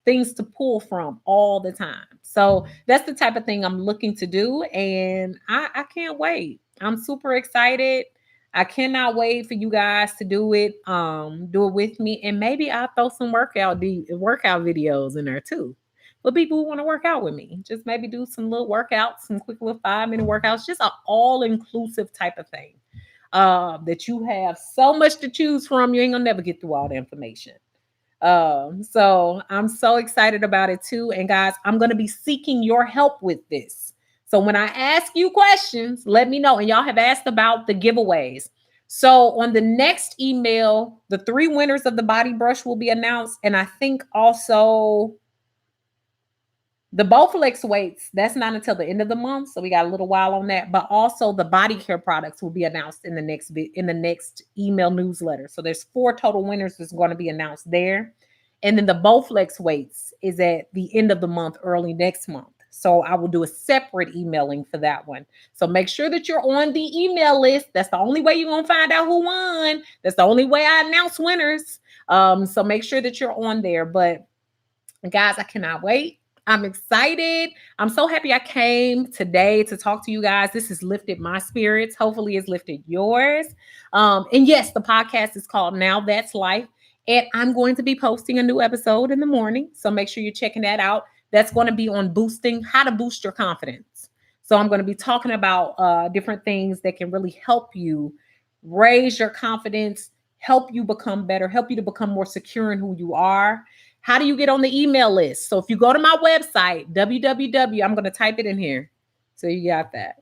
things to pull from all the time. So that's the type of thing I'm looking to do. And I can't wait. I'm super excited. I cannot wait for you guys to do it with me. And maybe I'll throw some workout videos in there too. For people who want to work out with me, just maybe do some little workouts, some quick little 5-minute workouts, just an all-inclusive type of thing. That you have so much to choose from, you ain't gonna never get through all the information. So I'm so excited about it too. And guys, I'm gonna be seeking your help with this. So when I ask you questions, let me know. And y'all have asked about the giveaways. So on the next email, the 3 winners of the body brush will be announced. And I think also the Bowflex weights, that's not until the end of the month, so we got a little while on that. But also the body care products will be announced in the next email newsletter. So there's 4 total winners that's going to be announced there. And then the Bowflex weights is at the end of the month, early next month. So I will do a separate emailing for that one. So make sure that you're on the email list. That's the only way you're going to find out who won. That's the only way I announce winners. So make sure that you're on there. But guys, I cannot wait. I'm excited. I'm so happy I came today to talk to you guys. This has lifted my spirits. Hopefully it's lifted yours. And yes, the podcast is called Now That's Life. And I'm going to be posting a new episode in the morning. So make sure you're checking that out. That's going to be on how to boost your confidence. So I'm going to be talking about different things that can really help you raise your confidence, help you become better, help you to become more secure in who you are. How do you get on the email list? So if you go to my website, www, I'm going to type it in here. So you got that.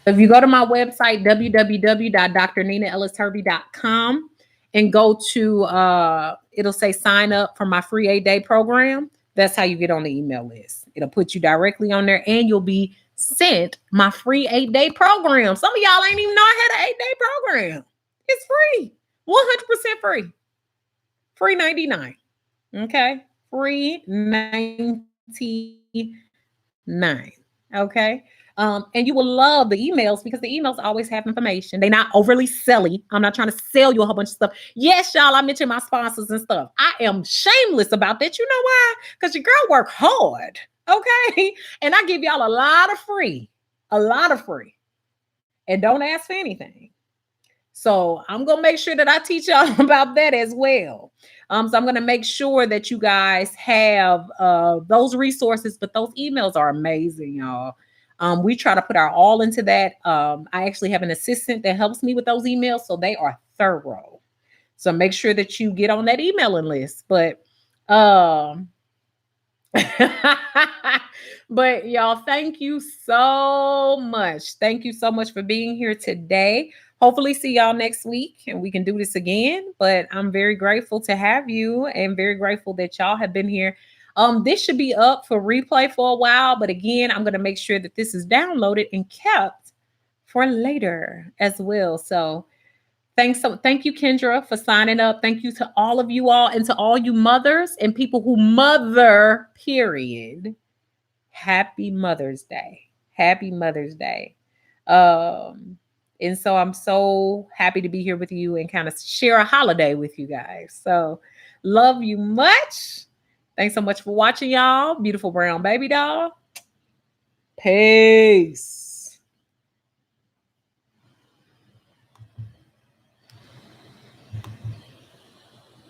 If you go to my website, www.drninaellishervey.com, and go to, it'll say sign up for my free 8-day program. That's how you get on the email list. It'll put you directly on there, and you'll be sent my free 8-day program. Some of y'all ain't even know I had an 8-day program. It's free, 100% free, free 99. Okay, free 99. Okay. And you will love the emails because the emails always have information. They're not overly selly. I'm not trying to sell you a whole bunch of stuff. Yes, y'all, I mentioned my sponsors and stuff. I am shameless about that. You know why? Because your girl work hard. Okay. And I give y'all a lot of free. And don't ask for anything. So I'm going to make sure that I teach y'all about that as well. So I'm going to make sure that you guys have those resources, but those emails are amazing, y'all. We try to put our all into that. I actually have an assistant that helps me with those emails, so they are thorough. So make sure that you get on that emailing list. But but y'all, thank you so much. Thank you so much for being here today. Hopefully see y'all next week and we can do this again. But I'm very grateful to have you and very grateful that y'all have been here. This should be up for replay for a while, but again, I'm going to make sure that this is downloaded and kept for later as well. So thank you, Kendra, for signing up. Thank you to all of you all and to all you mothers and people who mother, period. Happy Mother's Day. Happy Mother's Day. And so I'm so happy to be here with you and kind of share a holiday with you guys. So love you much. Thanks so much for watching, y'all. Beautiful brown baby doll. Peace.